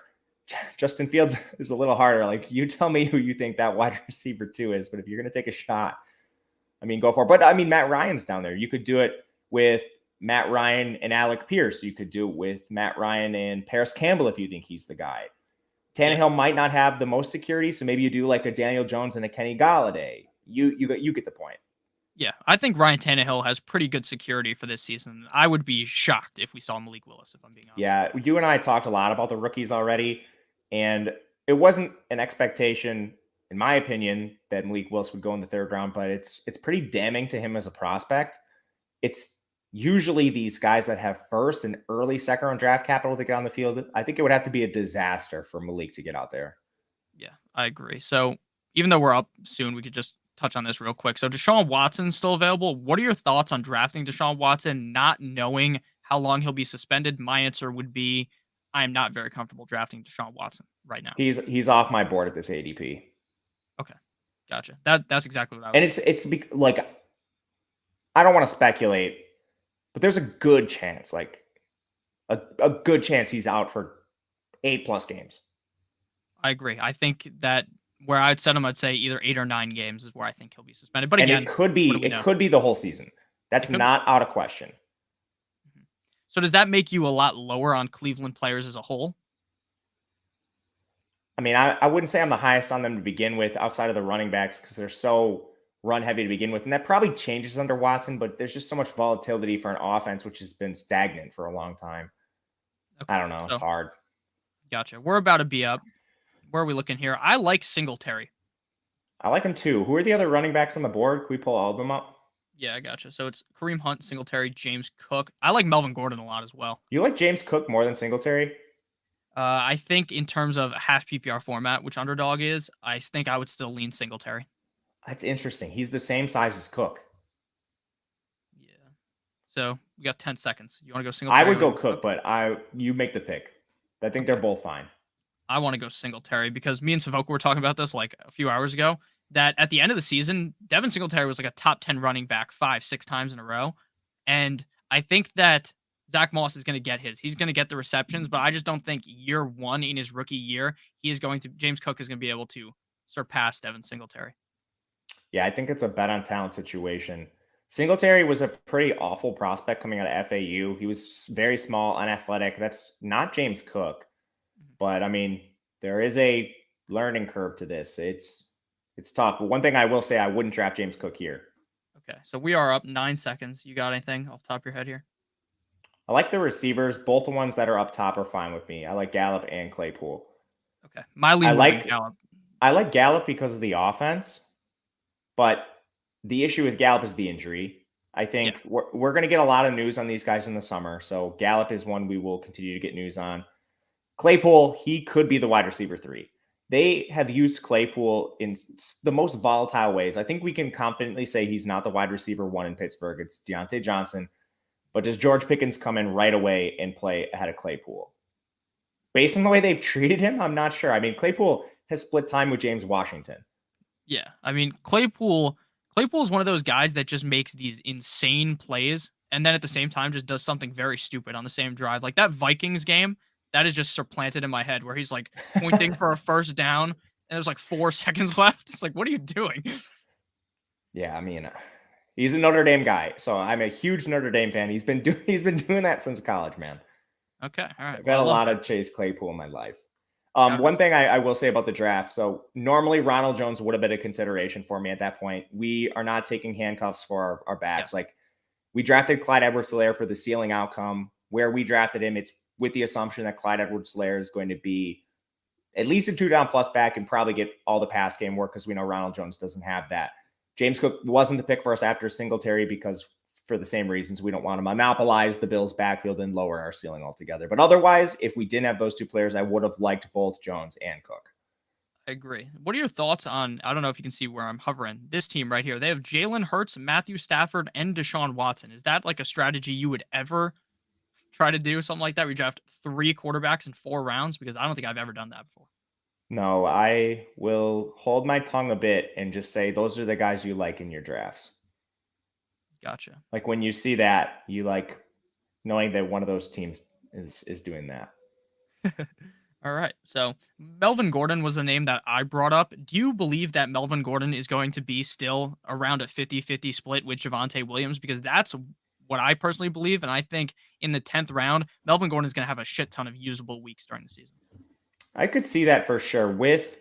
Justin Fields is a little harder. Like, you tell me who you think that wide receiver 2 is, but if you're going to take a shot, I mean, go for it. But I mean, Matt Ryan's down there. You could do it with Matt Ryan and Alec Pierce. You could do it with Matt Ryan and Paris Campbell if you think he's the guy. Tannehill might not have the most security, so maybe you do like a Daniel Jones and a Kenny Galladay. You get the point. Yeah, I think Ryan Tannehill has pretty good security for this season. I would be shocked if we saw Malik Willis, if I'm being honest. Yeah, you and I talked a lot about the rookies already, and it wasn't an expectation, in my opinion, that Malik Willis would go in the 3rd round, but it's pretty damning to him as a prospect. It's usually these guys that have 1st and early 2nd round draft capital to get on the field. I think it would have to be a disaster for Malik to get out there. Yeah, I agree. So even though we're up soon, we could just touch on this real quick. So Deshaun Watson's still available. What are your thoughts on drafting Deshaun Watson, not knowing how long he'll be suspended? My answer would be I am not very comfortable drafting Deshaun Watson right now. He's off my board at this ADP. Okay, gotcha. That's exactly what I was. And it's like, I don't want to speculate, but there's a good chance, like a good chance he's out for 8+ games. I agree. I think that where I'd set him, I'd say either 8 or 9 games is where I think he'll be suspended. But again, it could be the whole season. That's not out of question. So does that make you a lot lower on Cleveland players as a whole? I mean, I wouldn't say I'm the highest on them to begin with outside of the running backs because they're so run heavy to begin with. And that probably changes under Watson, but there's just so much volatility for an offense, which has been stagnant for a long time. Okay, I don't know. It's hard. Gotcha. We're about to be up. Where are we looking here? I like Singletary. I like him too. Who are the other running backs on the board? Can we pull all of them up? Yeah, I gotcha. So it's Kareem Hunt, Singletary, James Cook. I like Melvin Gordon a lot as well. You like James Cook more than Singletary? I think in terms of half PPR format, which Underdog is, I think I would still lean Singletary. That's interesting. He's the same size as Cook. Yeah. So we got 10 seconds. You want to go Singletary? I would go Cook, but you make the pick. I think they're both fine. I want to go Singletary because me and Savoka were talking about this like a few hours ago, that at the end of the season, Devin Singletary was like a top 10 running back 5-6 times in a row. And I think that Zach Moss is going to get his. He's going to get the receptions, but I just don't think year 1 in his rookie year, James Cook is going to be able to surpass Devin Singletary. Yeah, I think it's a bet on talent situation. Singletary was a pretty awful prospect coming out of FAU. He was very small, unathletic. That's not James Cook. But I mean, there is a learning curve to this. It's tough. But one thing I will say, I wouldn't draft James Cook here. Okay, so we are up 9 seconds. You got anything off the top of your head here? I like the receivers. Both the ones that are up top are fine with me. I like Gallup and Claypool. Okay, my lead would be Gallup. I like Gallup because of the offense, but the issue with Gallup is the injury. I think we're going to get a lot of news on these guys in the summer. So Gallup is one we will continue to get news on. Claypool, he could be the wide receiver 3. They have used Claypool in the most volatile ways. I think we can confidently say he's not the wide receiver 1 in Pittsburgh. It's Deontay Johnson. But does George Pickens come in right away and play ahead of Claypool? Based on the way they've treated him, I'm not sure. I mean, Claypool has split time with James Washington. Yeah, I mean, Claypool is one of those guys that just makes these insane plays and then at the same time just does something very stupid on the same drive. Like that Vikings game, that is just supplanted in my head where he's like pointing for a first down and there's like 4 seconds left. It's like, what are you doing? Yeah, I mean, he's a Notre Dame guy, so I'm a huge Notre Dame fan. He's been doing that since college, man. Okay, all right. I've got a lot of Chase Claypool in my life. One thing I will say about the draft. So normally Ronald Jones would have been a consideration for me at that point. We are not taking handcuffs for our backs. Yeah. Like we drafted Clyde Edwards-Helaire for the ceiling outcome. Where we drafted him, it's with the assumption that Clyde Edwards-Helaire is going to be at least a 2 down plus back and probably get all the pass game work because we know Ronald Jones doesn't have that. James Cook wasn't the pick for us after Singletary because for the same reasons we don't want to monopolize the Bills backfield and lower our ceiling altogether. But otherwise, if we didn't have those two players, I would have liked both Jones and Cook. I agree. What are your thoughts on, I don't know if you can see where I'm hovering, this team right here? They have Jalen Hurts, Matthew Stafford, and Deshaun Watson. Is that like a strategy you would ever try to do? Something like that? We draft 3 quarterbacks in 4 rounds? Because I don't think I've ever done that before. No, I will hold my tongue a bit and just say those are the guys you like in your drafts. Gotcha. Like when you see that, you like knowing that one of those teams is doing that. All right. So Melvin Gordon was the name that I brought up. Do you believe that Melvin Gordon is going to be still around a 50-50 split with Javonte Williams? Because that's what I personally believe. And I think in the 10th round, Melvin Gordon is going to have a shit ton of usable weeks during the season. I could see that for sure. With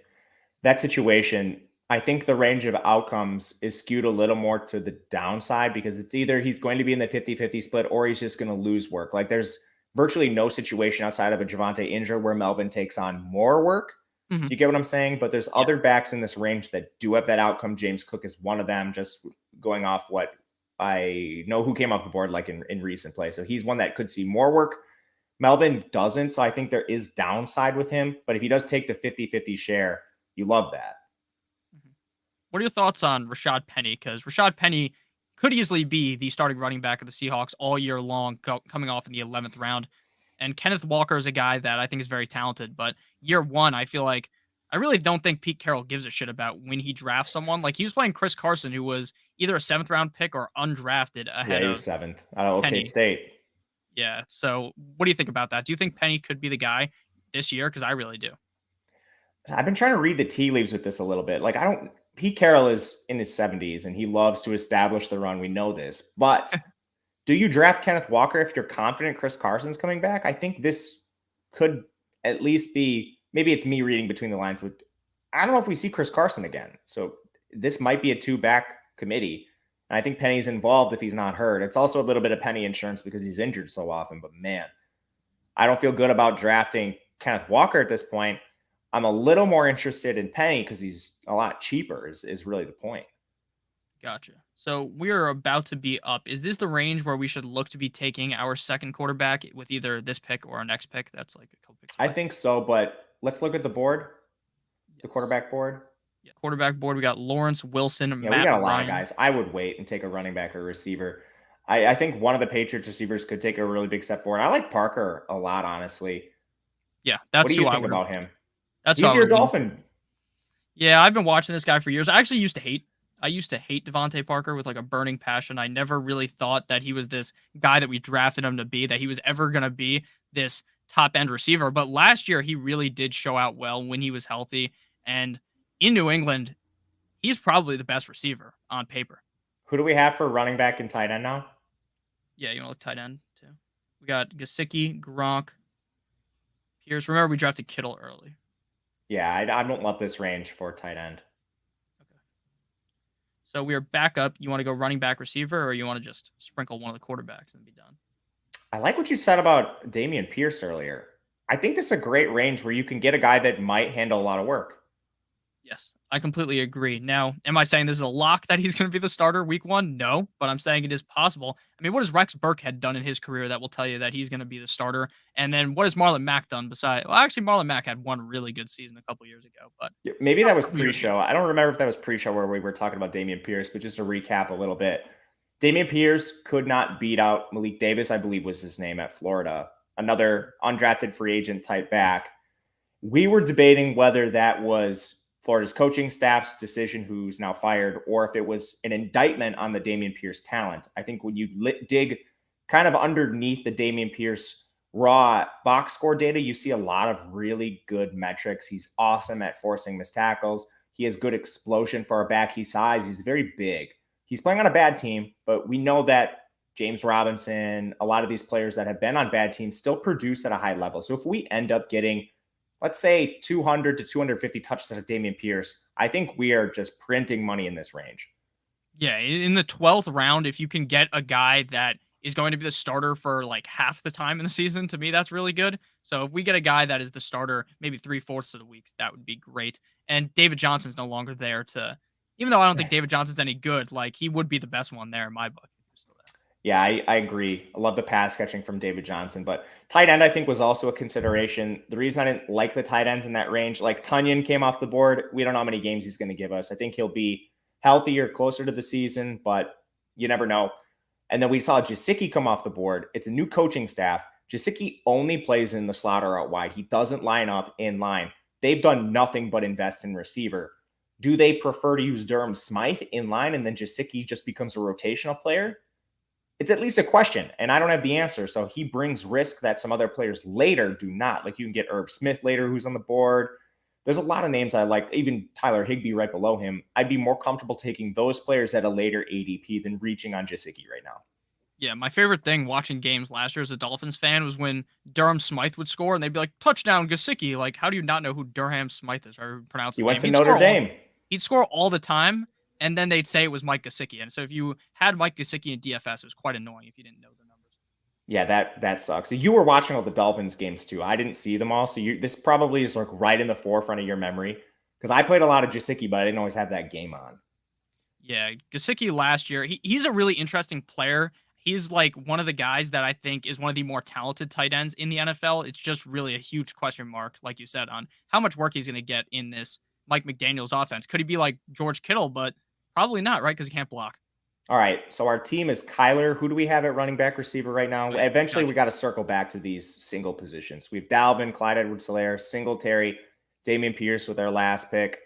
that situation, I think the range of outcomes is skewed a little more to the downside because it's either he's going to be in the 50-50 split or he's just going to lose work. Like there's virtually no situation outside of a Javonte injury where Melvin takes on more work. Mm-hmm. Do you get what I'm saying? But there's other backs in this range that do have that outcome. James Cook is one of them, just going off what I know who came off the board like in recent play. So he's one that could see more work. Melvin doesn't. So I think there is downside with him. But if he does take the 50-50 share, you love that. What are your thoughts on Rashad Penny? Because Rashad Penny could easily be the starting running back of the Seahawks all year long, coming off in the 11th round. And Kenneth Walker is a guy that I think is very talented. But year one, I feel like I really don't think Pete Carroll gives a shit about when he drafts someone. Like he was playing Chris Carson, who was either a 7th round pick or undrafted ahead he of was 7th out of OK Penny. State. Yeah. So what do you think about that? Do you think Penny could be the guy this year? Because I really do. I've been trying to read the tea leaves with this a little bit. Like Pete Carroll is in his 70s and he loves to establish the run. We know this, but do you draft Kenneth Walker if you're confident Chris Carson's coming back? I think this could at least be, maybe it's me reading between the lines, but I don't know if we see Chris Carson again. So this might be a 2-back committee. And I think Penny's involved if he's not hurt. It's also a little bit of Penny insurance because he's injured so often, but man, I don't feel good about drafting Kenneth Walker at this point. I'm a little more interested in Penny because he's a lot cheaper is really the point. Gotcha. So we are about to be up. Is this the range where we should look to be taking our second quarterback with either this pick or our next pick? That's like a couple picks away. I think so, but let's look at the board, the quarterback board. Yeah, quarterback board. We got Lawrence Wilson, Yeah, Matt we got a lot Ryan. of guys. I would wait and take a running back or receiver. I think one of the Patriots receivers could take a really big step forward. I like Parker a lot, honestly. Yeah, that's what do you who think I would about him? That's he's your Dolphin. Yeah, I've been watching this guy for years. I actually used to hate Devontae Parker with like a burning passion. I never really thought that he was this guy that we drafted him to be, that he was ever going to be this top end receiver. But last year, he really did show out well when he was healthy. And in New England, he's probably the best receiver on paper. Who do we have for running back and tight end now? Yeah, you want to look tight end too. We got Gesicki, Gronk, Pierce. Remember, we drafted Kittle early. Yeah, I don't love this range for tight end. Okay. So we are back up. You want to go running back receiver, or you want to just sprinkle one of the quarterbacks and be done? I like what you said about Dameon Pierce earlier. I think this is a great range where you can get a guy that might handle a lot of work. Yes, I completely agree. Now, am I saying this is a lock that he's going to be the starter week 1? No, but I'm saying it is possible. I mean, what has Rex Burkhead done in his career that will tell you that he's going to be the starter? And then what has Marlon Mack done besides? Well, actually, Marlon Mack had one really good season a couple years ago, but maybe that was pre-show. I don't remember if that was pre-show where we were talking about Dameon Pierce, but just to recap a little bit, Dameon Pierce could not beat out Malik Davis, I believe was his name, at Florida, another undrafted free agent type back. We were debating whether that was Florida's coaching staff's decision, who's now fired, or if it was an indictment on the Dameon Pierce talent. I think when you dig kind of underneath the Dameon Pierce raw box score data, you see a lot of really good metrics. He's awesome at forcing missed tackles. He has good explosion for a back his size. He's very big. He's playing on a bad team, but we know that James Robinson, a lot of these players that have been on bad teams still produce at a high level. So if we end up getting, let's say 200 to 250 touches out of Dameon Pierce, I think we are just printing money in this range. Yeah, in the 12th round, if you can get a guy that is going to be the starter for like half the time in the season. To me, that's really good. So if we get a guy that is the starter maybe 3/4 of the weeks, that would be great. And David Johnson's no longer there to, even though I don't think David Johnson's any good, like he would be the best one there in my book if he was still there. Yeah, I agree. I love the pass catching from David Johnson, but tight end I think was also a consideration. The reason I didn't like the tight ends in that range, like Tunyon came off the board. We don't know how many games he's going to give us. I think he'll be healthier closer to the season, but you never know. And then we saw Gajewski come off the board. It's a new coaching staff. Gajewski only plays in the slot or out wide. He doesn't line up in line. They've done nothing but invest in receiver. Do they prefer to use Durham Smythe in line and then Gajewski just becomes a rotational player? It's at least a question, and I don't have the answer. So he brings risk that some other players later do not. Like you can get Irv Smith later, who's on the board. There's a lot of names I like, even Tyler Higbee right below him. I'd be more comfortable taking those players at a later ADP than reaching on Gajewski right now. Yeah, my favorite thing watching games last year as a Dolphins fan was when Durham Smythe would score and they'd be like, touchdown, Gesicki. Like, how do you not know who Durham Smythe is or pronounce He his went name? to Notre Dame. He'd score all the time, and then they'd say it was Mike Gesicki. And so if you had Mike Gesicki in DFS, it was quite annoying if you didn't know the numbers. Yeah, that sucks. You were watching all the Dolphins games too. I didn't see them all, so this probably is like right in the forefront of your memory because I played a lot of Gesicki, but I didn't always have that game on. Yeah, Gesicki last year, he's a really interesting player. He's like one of the guys that I think is one of the more talented tight ends in the NFL. It's just really a huge question mark, like you said, on how much work he's going to get in this Mike McDaniel's offense. Could he be like George Kittle? But probably not, right? Because he can't block. All right, so our team is Kyler. Who do we have at running back receiver right now? Right. Eventually, Gotcha. we got to circle back to these single positions. We have Dalvin, Clyde Edwards-Helaire, Singletary, Damian Pierce with our last pick.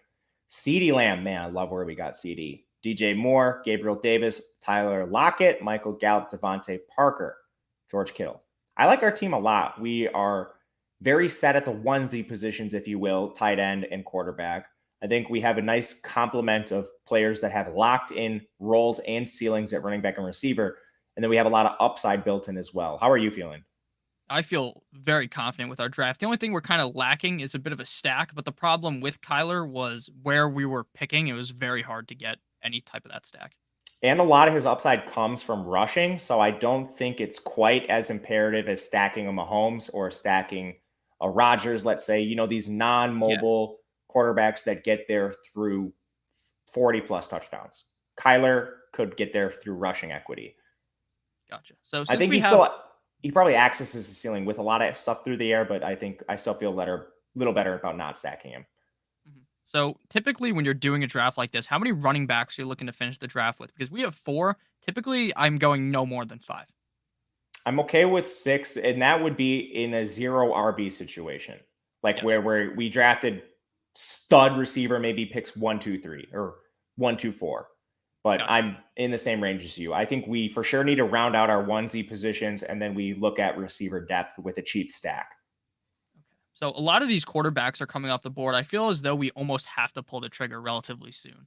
CeeDee Lamb, man, I love where we got CD. DJ Moore, Gabriel Davis, Tyler Lockett, Michael Gallup, Devontae Parker, George Kittle. I like our team a lot. We are very set at the onesie positions, if you will, tight end and quarterback. I think we have a nice complement of players that have locked in roles and ceilings at running back and receiver. And then we have a lot of upside built in as well. How are you feeling? I feel very confident with our draft. The only thing we're kind of lacking is a bit of a stack, but the problem with Kyler was where we were picking. It was very hard to get any type of that stack. And a lot of his upside comes from rushing. So I don't think it's quite as imperative as stacking a Mahomes or stacking a Rodgers, let's say, these non-mobile quarterbacks that get there through 40 plus touchdowns. Kyler could get there through rushing equity. Gotcha. So I think he probably accesses the ceiling with a lot of stuff through the air, but I think I still feel a little better about not stacking him. So typically when you're doing a draft like this, how many running backs are you looking to finish the draft with? Because we have 4. Typically, I'm going no more than 5. I'm okay with 6, and that would be in a 0 RB situation, like where we drafted stud receiver, maybe picks 1, 2, 3 or 1, 2, 4. But gotcha. I'm in the same range as you. I think we for sure need to round out our onesie positions, and then we look at receiver depth with a cheap stack. So a lot of these quarterbacks are coming off the board. I feel as though we almost have to pull the trigger relatively soon.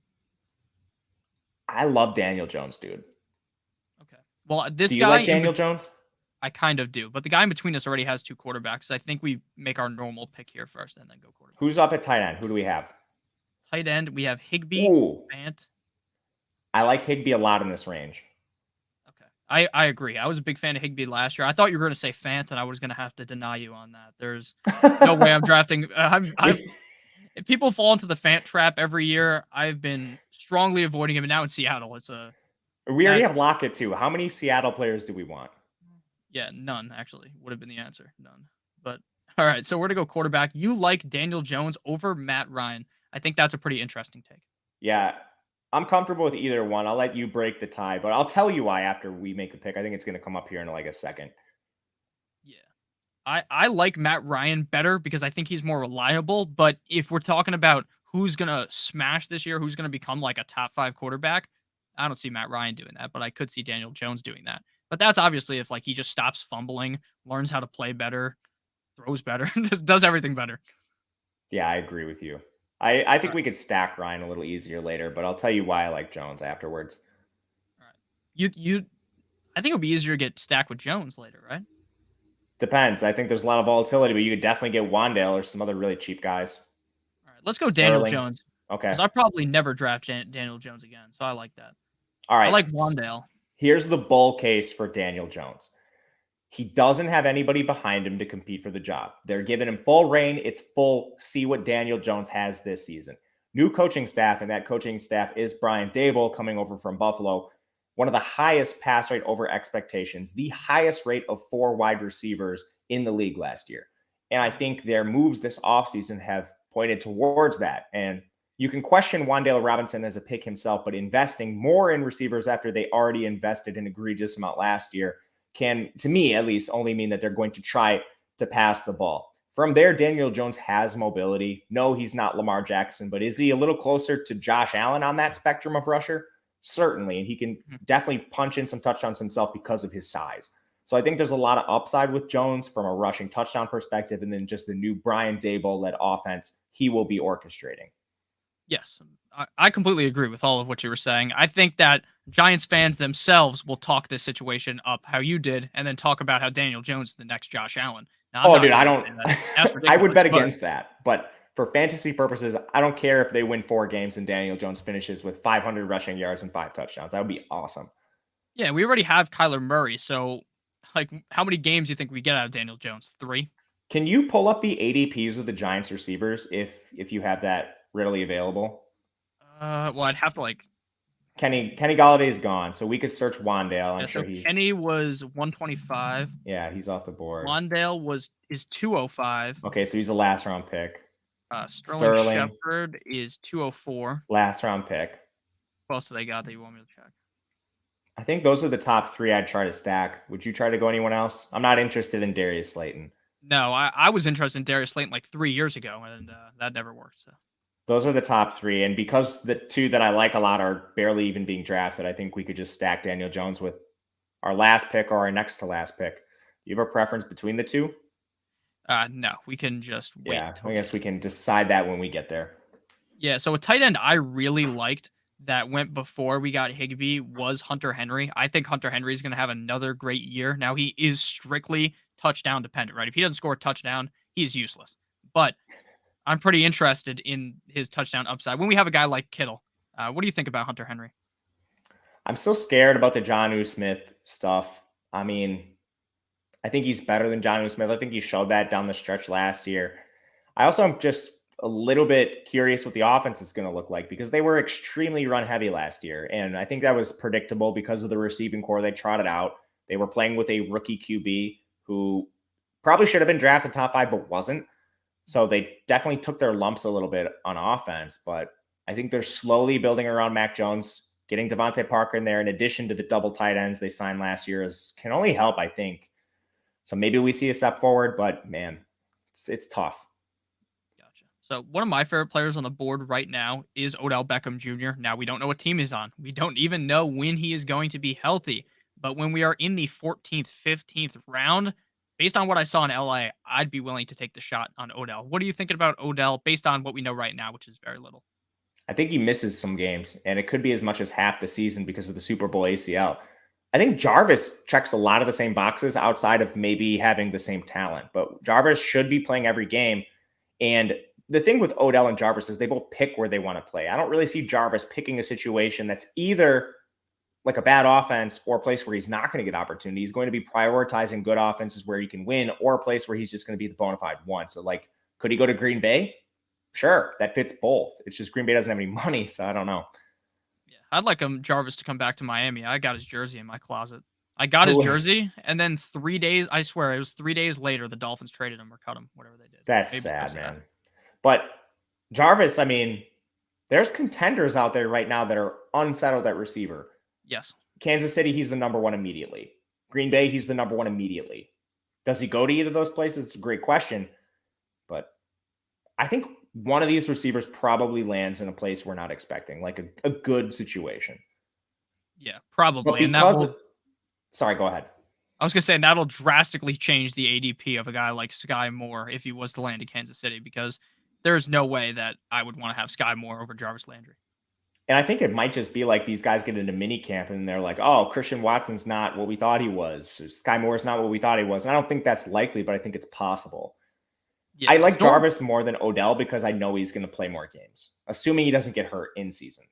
I love Daniel Jones, dude. Okay. Well, this guy. Do you like Daniel Jones? I kind of do, but the guy in between us already has 2 quarterbacks. I think we make our normal pick here first and then go quarterback. Who's up at tight end? Who do we have? Tight end, we have Higbee, Fant. I like Higbee a lot in this range. I agree. I was a big fan of Higbee last year. I thought you were going to say Fant, and I was going to have to deny you on that. There's no way I'm drafting. If people fall into the Fant trap every year, I've been strongly avoiding him. And now in Seattle, we already have Lockett too. How many Seattle players do we want? Yeah, none actually would have been the answer. None. But all right, so we're to go quarterback. You like Daniel Jones over Matt Ryan. I think that's a pretty interesting take. Yeah. I'm comfortable with either one. I'll let you break the tie, but I'll tell you why after we make the pick. I think it's going to come up here in like a second. Yeah. I like Matt Ryan better because I think he's more reliable. But if we're talking about who's going to smash this year, who's going to become like a top 5 quarterback, I don't see Matt Ryan doing that, but I could see Daniel Jones doing that. But that's obviously if like he just stops fumbling, learns how to play better, throws better, just does everything better. Yeah, I agree with you. I think we could stack Ryan a little easier later, but I'll tell you why I like Jones afterwards. All right. I think it would be easier to get stacked with Jones later, right? Depends. I think there's a lot of volatility, but you could definitely get Wandale or some other really cheap guys. All right, let's go Daniel Jones. Okay. Because I probably never draft Daniel Jones again, so I like that. All right. I like Wandale. Here's the bull case for Daniel Jones. He doesn't have anybody behind him to compete for the job. They're giving him full reign. It's full. See what Daniel Jones has this season. New coaching staff, and that coaching staff is Brian Daboll coming over from Buffalo. One of the highest pass rate over expectations, the highest rate of 4 wide receivers in the league last year. And I think their moves this offseason have pointed towards that. And you can question Wan'Dale Robinson as a pick himself, but investing more in receivers after they already invested an egregious amount last year can, to me at least, only mean that they're going to try to pass the ball. From there, Daniel Jones has mobility. No, he's not Lamar Jackson, but is he a little closer to Josh Allen on that spectrum of rusher? Certainly, and he can definitely punch in some touchdowns himself because of his size. So I think there's a lot of upside with Jones from a rushing touchdown perspective, and then just the new Brian Daboll-led offense he will be orchestrating. Yes, I completely agree with all of what you were saying. I think that Giants fans themselves will talk this situation up how you did, and then talk about how Daniel Jones is the next Josh Allen. Now, I'm Oh, not dude, I going to don't. say that. That's I would ridiculous. bet But against that, but for fantasy purposes, I don't care if they win 4 games and Daniel Jones finishes with 500 rushing yards and 5 touchdowns. That would be awesome. yeah, we already have Kyler Murray. So, like, how many games do you think we get out of Daniel Jones? 3? Can you pull up the ADPs of the Giants receivers if you have that readily available? Well, I'd have to like. Kenny Galladay is gone, so we could search Wandale. I'm Yeah, sure so he's Kenny was 125. he's off the board. Wandale is 205. Okay, so he's a last round pick. Sterling Sterling, Shepard is 204. last round pick. What else do they got that you want me to check? I think those are the top 3 I'd try to stack. Would you try to go anyone else? I'm not interested in Darius Slayton. No, I was interested in Darius Slayton like 3 years ago, and that never worked. So. Those are the top 3. And because the 2 that I like a lot are barely even being drafted, I think we could just stack Daniel Jones with our last pick or our next to last pick. Do you have a preference between the 2? No, we can just wait. Yeah, I guess we can decide that when we get there. Yeah, so a tight end I really liked that went before we got Higbee was Hunter Henry. I think Hunter Henry is going to have another great year. Now, he is strictly touchdown dependent, right? If he doesn't score a touchdown, he's useless. But I'm pretty interested in his touchdown upside. When we have a guy like Kittle, what do you think about Hunter Henry? I'm still scared about the Jonnu Smith stuff. I mean, I think he's better than Jonnu Smith. I think he showed that down the stretch last year. I also am just a little bit curious what the offense is going to look like because they were extremely run heavy last year. And I think that was predictable because of the receiving core they trotted out. They were playing with a rookie QB who probably should have been drafted top 5, but wasn't. So they definitely took their lumps a little bit on offense, but I think they're slowly building around Mac Jones. Getting Devontae Parker in there, in addition to the double tight ends they signed last year, can only help, I think. So maybe we see a step forward, but man, it's tough. Gotcha. So one of my favorite players on the board right now is Odell Beckham Jr. Now, we don't know what team he's on. We don't even know when he is going to be healthy. But when we are in the 14th, 15th round, based on what I saw in LA, I'd be willing to take the shot on Odell. What are you thinking about Odell based on what we know right now, which is very little? I think he misses some games, and it could be as much as half the season because of the Super Bowl ACL. I think Jarvis checks a lot of the same boxes outside of maybe having the same talent, but Jarvis should be playing every game. And the thing with Odell and Jarvis is they both pick where they want to play. I don't really see Jarvis picking a situation that's either like a bad offense or a place where he's not going to get opportunity. He's going to be prioritizing good offenses where he can win, or a place where he's just going to be the bona fide one. So, like, could he go to Green Bay? Sure, that fits both. It's just Green Bay doesn't have any money, so I don't know. Yeah, I'd like Jarvis to come back to Miami. I got his jersey in my closet. I got his jersey, and then 3 days, I swear, it was 3 days later, the Dolphins traded him or cut him, whatever they did. That's Maybe sad, man. But Jarvis, I mean, there's contenders out there right now that are unsettled at receiver. Yes. Kansas City, he's the number 1 immediately. Green Bay, he's the number 1 immediately. Does he go to either of those places? It's a great question. But I think one of these receivers probably lands in a place we're not expecting, like a good situation. Yeah, probably. But because sorry, go ahead. I was going to say that'll drastically change the ADP of a guy like Sky Moore if he was to land in Kansas City, because there's no way that I would want to have Sky Moore over Jarvis Landry. And I think it might just be like these guys get into mini camp and they're like, oh, Christian Watson's not what we thought he was. Sky Moore's not what we thought he was. And I don't think that's likely, but I think it's possible. Yeah, I like Jarvis more than Odell because I know he's going to play more games, assuming he doesn't get hurt in season.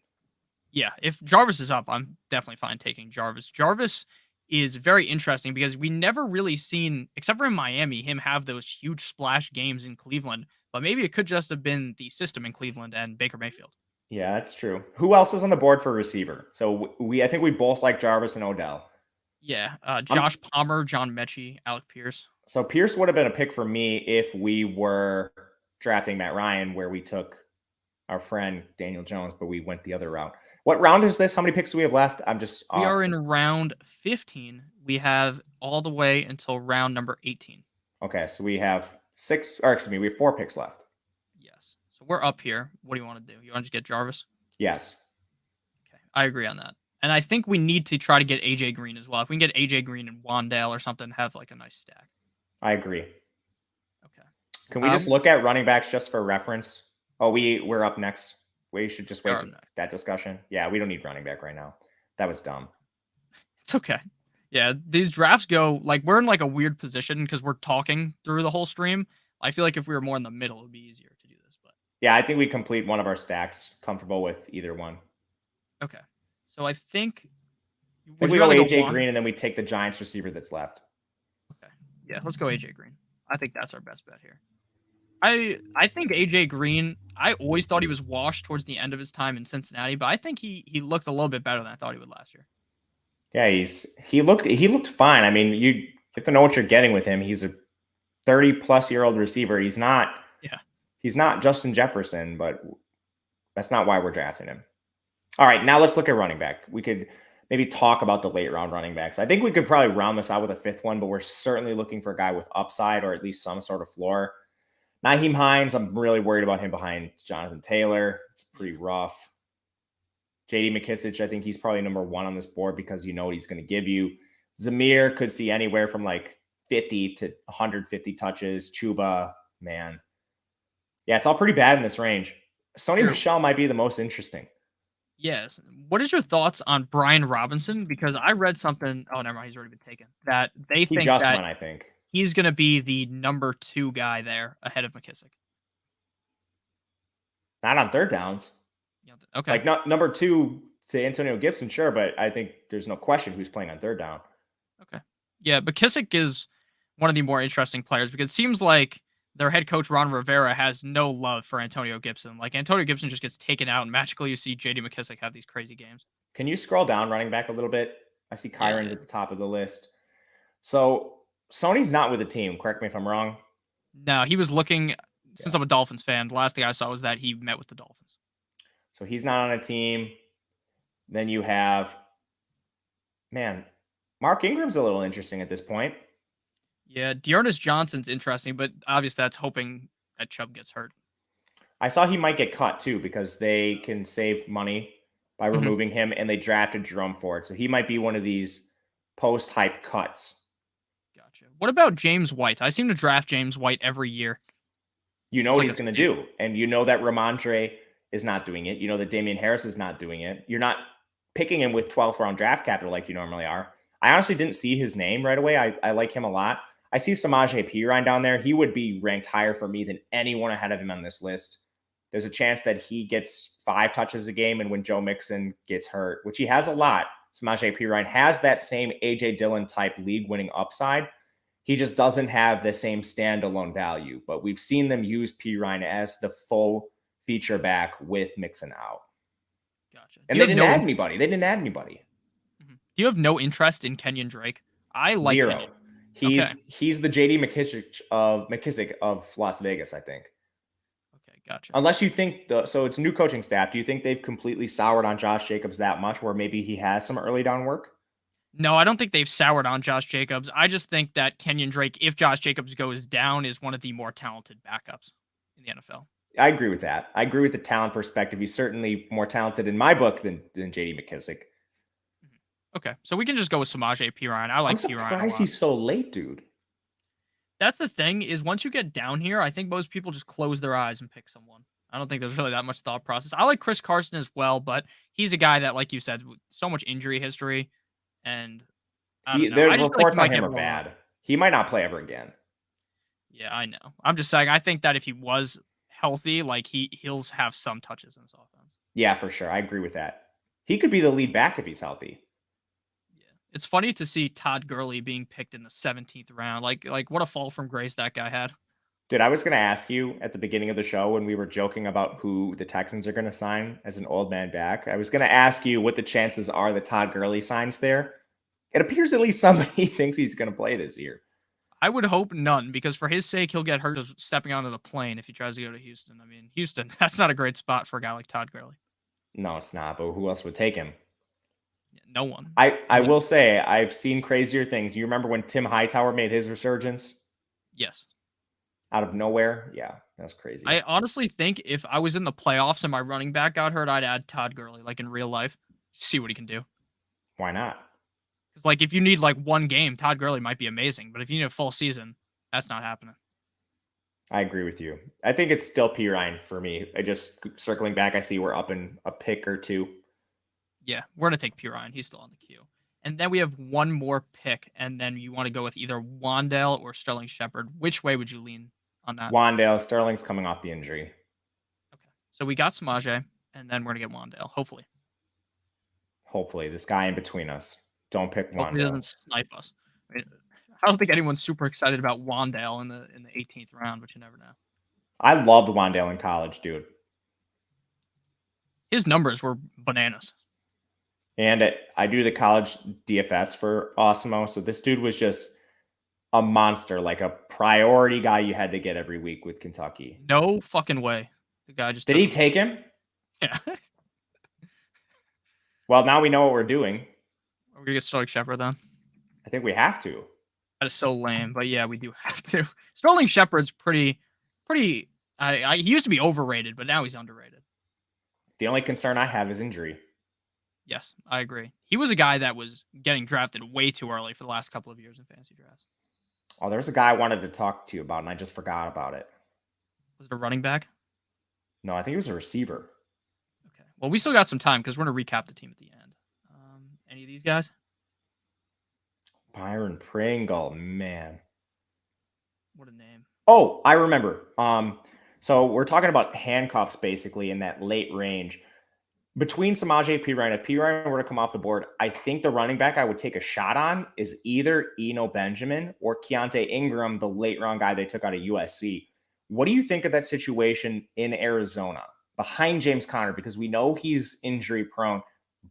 Yeah, if Jarvis is up, I'm definitely fine taking Jarvis. Jarvis is very interesting because we never really seen, except for in Miami, him have those huge splash games in Cleveland. But maybe it could just have been the system in Cleveland and Baker Mayfield. Yeah, that's true. Who else is on the board for receiver? So I think we both like Jarvis and Odell. Yeah, I'm Josh Palmer, John Mechie, Alec Pierce. So Pierce would have been a pick for me if we were drafting Matt Ryan, where we took our friend Daniel Jones, but we went the other route. What round is this? How many picks do we have left? I'm just We off. are in round 15. We have all the way until round number 18. Okay, so we have we have 4 picks left. Yes. So we're up here. What do you want to do? You want to just get Jarvis? Yes, Okay. I agree on that. And I think we need to try to get AJ Green as well. If we can get AJ Green and Wandale or something, have like a nice stack. I agree. Okay. Can we just look at running backs just for reference? Oh, we're up next. We should just wait to that discussion. Yeah, we don't need running back right now. That was dumb. It's okay. Yeah, these drafts go like we're in like a weird position because we're talking through the whole stream. I feel like if we were more in the middle, it would be easier to do this. But yeah, I think we complete one of our stacks. Comfortable with either one. Okay, so I think we go AJ Green and then we take the Giants receiver that's left. Okay, yeah, let's go AJ Green. I think that's our best bet here. I think AJ Green. I always thought he was washed towards the end of his time in Cincinnati, but I think he looked a little bit better than I thought he would last year. Yeah, he looked fine. I mean, you have to know what you're getting with him. He's a 30-plus-year-old receiver. He's not Justin Jefferson, but that's not why we're drafting him. All right, now let's look at running back. We could maybe talk about the late round running backs. I think we could probably round this out with a 5th one, but we're certainly looking for a guy with upside or at least some sort of floor. Nyheim Hines, I'm really worried about him behind Jonathan Taylor. It's pretty rough. JD McKissic, I think he's probably number 1 on this board because you know what he's going to give you. Zamir could see anywhere from like 50 to 150 touches. Chuba, man. Yeah, it's all pretty bad in this range. Sony Michel might be the most interesting. Yes. What is your thoughts on Brian Robinson? Because I read something. Oh, never mind. He's already been taken. That they think that I think he's going to be the number 2 guy there ahead of McKissic. Not on third downs. Okay. Like not number 2 to Antonio Gibson, sure, but I think there's no question who's playing on third down. Okay. Yeah, McKissic is one of the more interesting players because it seems like their head coach Ron Rivera has no love for Antonio Gibson. Like Antonio Gibson just gets taken out, and magically you see J.D. McKissic have these crazy games. Can you scroll down running back a little bit? I see Kyron's at the top of the list. So Sony's not with the team. Correct me if I'm wrong. No, he was looking. Since I'm a Dolphins fan, the last thing I saw was that he met with the Dolphins. So he's not on a team. Then you have, Mark Ingram's a little interesting at this point. Yeah, Dearness Johnson's interesting, but obviously that's hoping that Chubb gets hurt. I saw he might get cut too because they can save money by removing him, and they drafted Jerome Ford. So he might be one of these post-hype cuts. Gotcha. What about James White? I seem to draft James White every year. You know what he's going to do, and you know that Ramondre is not doing it. You know that Damian Harris is not doing it. You're not picking him with 12th round draft capital like you normally are. I honestly didn't see his name right away. I like him a lot. I see Samaje Perine down there. He would be ranked higher for me than anyone ahead of him on this list. There's a chance that he gets 5 touches a game, and when Joe Mixon gets hurt, which he has a lot, Samaje Perine has that same A.J. Dillon type league-winning upside. He just doesn't have the same standalone value, but we've seen them use Perine as the full feature back with Mixon out. Gotcha. And they didn't add anybody. Do you have no interest in Kenyon Drake? I like 0. Kenyon. He's the JD McKissic of Las Vegas, I think. Okay, gotcha. Unless you think so it's new coaching staff. Do you think they've completely soured on Josh Jacobs that much where maybe he has some early down work? No, I don't think they've soured on Josh Jacobs. I just think that Kenyon Drake, if Josh Jacobs goes down, is one of the more talented backups in the NFL. I agree with that. I agree with the talent perspective. He's certainly more talented in my book than JD McKissic. Okay, so we can just go with Samaje Perine. I like Perine. I'm surprised he's so late, dude. That's the thing is once you get down here, I think most people just close their eyes and pick someone. I don't think there's really that much thought process. I like Chris Carson as well, but he's a guy that, like you said, with so much injury history, and the reports on him are bad. He might not play ever again. Yeah, I know. I'm just saying. I think that if he was healthy, like he'll have some touches in this offense. Yeah, for sure. I agree with that. He could be the lead back if he's healthy. Yeah. It's funny to see Todd Gurley being picked in the 17th round. Like what a fall from grace that guy had. Dude, I was going to ask you at the beginning of the show when we were joking about who the Texans are going to sign as an old man back. I was going to ask you what the chances are that Todd Gurley signs there. It appears at least somebody thinks he's going to play this year. I would hope none, because for his sake, he'll get hurt just stepping onto the plane if he tries to go to Houston. I mean, Houston, that's not a great spot for a guy like Todd Gurley. No, it's not, but who else would take him? Yeah, no one. I will say I've seen crazier things. You remember when Tim Hightower made his resurgence? Yes. Out of nowhere? Yeah, that was crazy. I honestly think if I was in the playoffs and my running back got hurt, I'd add Todd Gurley, like in real life. See what he can do. Why not? Because like if you need like one game, Todd Gurley might be amazing. But if you need a full season, that's not happening. I agree with you. I think it's still P. Ryan for me. I just circling back, I see we're up in a pick or two. Yeah, we're gonna take P. Ryan. He's still on the queue. And then we have one more pick, and then you want to go with either Wandale or Sterling Shepard. Which way would you lean on that? Wandale, Sterling's coming off the injury. Okay. So we got Samaje, and then we're gonna get Wandale, hopefully. Hopefully, this guy in between us. Don't pick Hopefully he Wandale. doesn't snipe us. I don't think anyone's super excited about Wandale in the 18th round, but you never know. I loved Wandale in college, dude. His numbers were bananas. And I do the college DFS for Awesemo. So this dude was just a monster, like a priority guy you had to get every week with Kentucky. No fucking way. The guy just Did he take him? Yeah. Well, now we know what we're doing. We're gonna get Sterling Shepard then. I think we have to. That is so lame, but yeah, we do have to. Sterling Shepard's pretty. He used to be overrated, but now he's underrated. The only concern I have is injury. Yes, I agree. He was a guy that was getting drafted way too early for the last couple of years in fantasy drafts. Oh, there's a guy I wanted to talk to you about, and I just forgot about it. Was it a running back? No, I think it was a receiver. Okay. Well, we still got some time because we're going to recap the team at the end. Any of these guys? Byron Pringle, man. What a name. Oh, I remember. So we're talking about handcuffs basically in that late range. Between Samaje, P. Ryan, if P. Ryan were to come off the board, I think the running back I would take a shot on is either Eno Benjamin or Keontae Ingram, the late round guy they took out of USC. What do you think of that situation in Arizona behind James Conner? Because we know he's injury prone,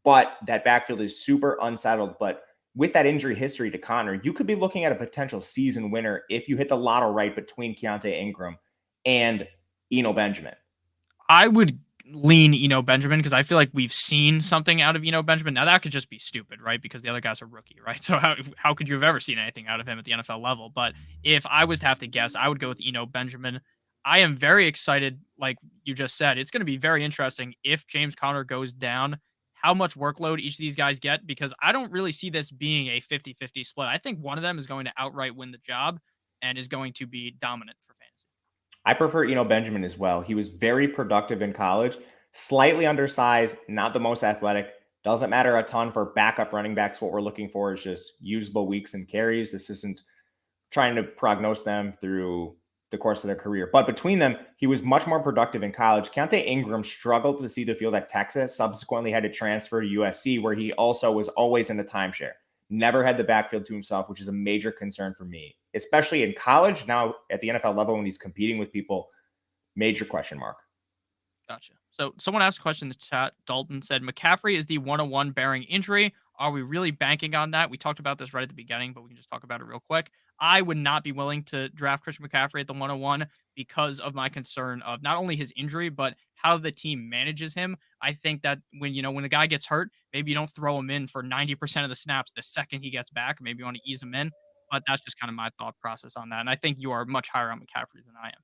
but that backfield is super unsettled. But with that injury history to Conner, you could be looking at a potential season winner if you hit the lotto right between Keontae Ingram and Eno Benjamin. I would lean Eno Benjamin because I feel like we've seen something out of Eno Benjamin. Now that could just be stupid, right? Because the other guy's a rookie, right? So how could you have ever seen anything out of him at the NFL level? But if I was to have to guess, I would go with Eno Benjamin. I am very excited, like you just said. It's going to be very interesting if James Conner goes down, how much workload each of these guys get, because I don't really see this being a 50-50 split. I think one of them is going to outright win the job and is going to be dominant for fantasy. I prefer Eno Benjamin as well. He was very productive in college, slightly undersized, not the most athletic. Doesn't matter a ton for backup running backs. What we're looking for is just usable weeks and carries. This isn't trying to prognose them through the course of their career. But between them, he was much more productive in college. Keontae Ingram struggled to see the field at Texas, subsequently had to transfer to USC, where he also was always in a timeshare. Never had the backfield to himself, which is a major concern for me, especially in college. Now at the NFL level, when he's competing with people, major question mark. Gotcha. So someone asked a question in the chat. Dalton said, McCaffrey is the 101 bearing injury. Are we really banking on that? We talked about this right at the beginning, but we can just talk about it real quick. I would not be willing to draft Christian McCaffrey at the 101 because of my concern of not only his injury, but how the team manages him. I think that when the guy gets hurt, maybe you don't throw him in for 90% of the snaps the second he gets back. Maybe you want to ease him in. But that's just kind of my thought process on that. And I think you are much higher on McCaffrey than I am.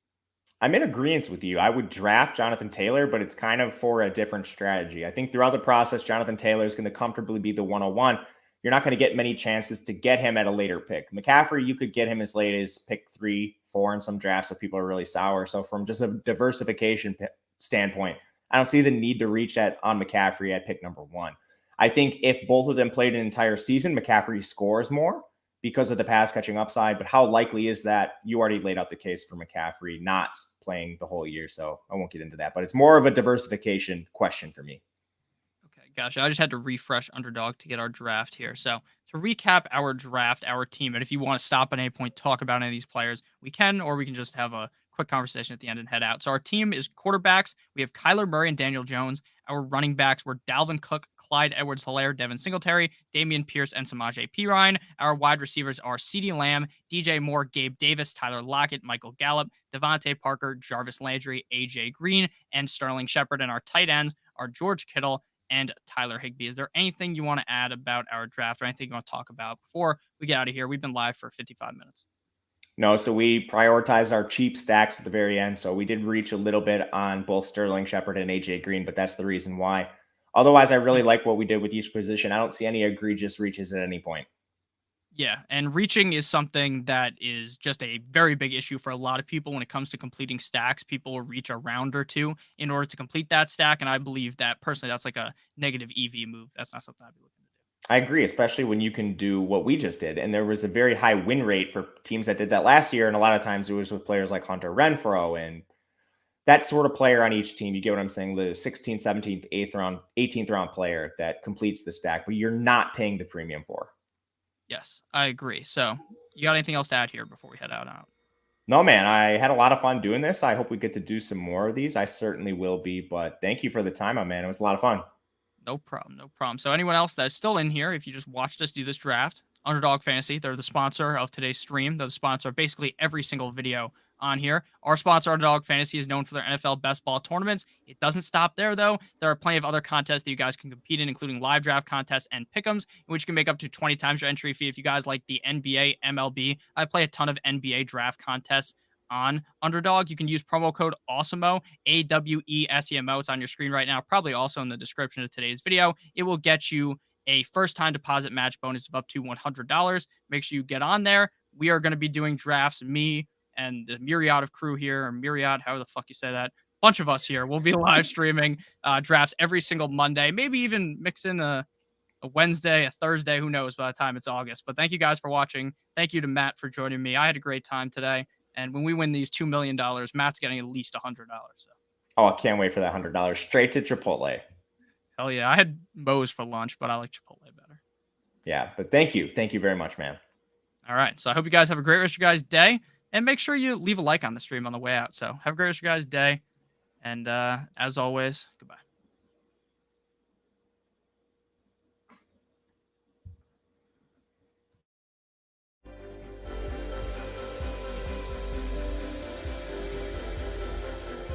I'm in agreement with you. I would draft Jonathan Taylor, but it's kind of for a different strategy. I think throughout the process, Jonathan Taylor is going to comfortably be the 101. You're not going to get many chances to get him at a later pick. McCaffrey, you could get him as late as pick 3, 4 in some drafts if people are really sour. So from just a diversification standpoint, I don't see the need to reach that on McCaffrey at pick number 1. I think if both of them played an entire season, McCaffrey scores more because of the pass catching upside. But how likely is that? You already laid out the case for McCaffrey not playing the whole year, so I won't get into that. But it's more of a diversification question for me. Gotcha. I just had to refresh Underdog to get our draft here. So to recap our draft, our team, and if you want to stop at any point, talk about any of these players, we can, or we can just have a quick conversation at the end and head out. So our team is quarterbacks. We have Kyler Murray and Daniel Jones. Our running backs were Dalvin Cook, Clyde Edwards-Helaire, Devin Singletary, Damian Pierce, and Samaje Perine. Our wide receivers are CeeDee Lamb, DJ Moore, Gabe Davis, Tyler Lockett, Michael Gallup, Devontae Parker, Jarvis Landry, AJ Green, and Sterling Shepard. And our tight ends are George Kittle and Tyler Higbee. Is there anything you want to add about our draft or anything you want to talk about before we get out of here? We've been live for 55 minutes. No, so we prioritized our cheap stacks at the very end. So we did reach a little bit on both Sterling Shepard and AJ Green, but that's the reason why. Otherwise, I really like what we did with each position. I don't see any egregious reaches at any point. Yeah, and reaching is something that is just a very big issue for a lot of people when it comes to completing stacks. People will reach a round or two in order to complete that stack, and I believe that personally that's like a negative EV move. That's not something I'd be looking to do. I agree, especially when you can do what we just did. And there was a very high win rate for teams that did that last year. And a lot of times it was with players like Hunter Renfro and that sort of player on each team. You get what I'm saying? The 16th, 17th, 8th round, 18th round player that completes the stack, but you're not paying the premium for. Yes, I agree. So, you got anything else to add here before we head out? No, man, I had a lot of fun doing this. I hope we get to do some more of these. I certainly will be, but thank you for the time, my man. It was a lot of fun. No problem. No problem. So, anyone else that's still in here, if you just watched us do this draft, Underdog Fantasy, they're the sponsor of today's stream. They're the sponsor of basically every single video on here. Our sponsor, Underdog Fantasy, is known for their NFL best ball tournaments. It doesn't stop there, though. There are plenty of other contests that you guys can compete in, including live draft contests and pick'ems, in which you can make up to 20 times your entry fee. If you guys like the NBA, MLB, I play a ton of NBA draft contests on Underdog. You can use promo code Awesemo, AWESEMO. It's on your screen right now, probably also in the description of today's video. It will get you a first-time deposit match bonus of up to $100. Make sure you get on there. We are going to be doing drafts, me and the myriad of crew here, or myriad, however the fuck you say that. Bunch of us here will be live streaming drafts every single Monday, maybe even mix in a Wednesday, a Thursday, who knows by the time it's August. But thank you guys for watching. Thank you to Matt for joining me. I had a great time today. And when we win these $2 million, Matt's getting at least $100. So. Oh, I can't wait for that $100 straight to Chipotle. Hell yeah. I had Moe's for lunch, but I like Chipotle better. Yeah, but thank you. Thank you very much, man. All right. So I hope you guys have a great rest of your guys' day. And make sure you leave a like on the stream on the way out. So have a great rest of your guys' day. And as always, goodbye.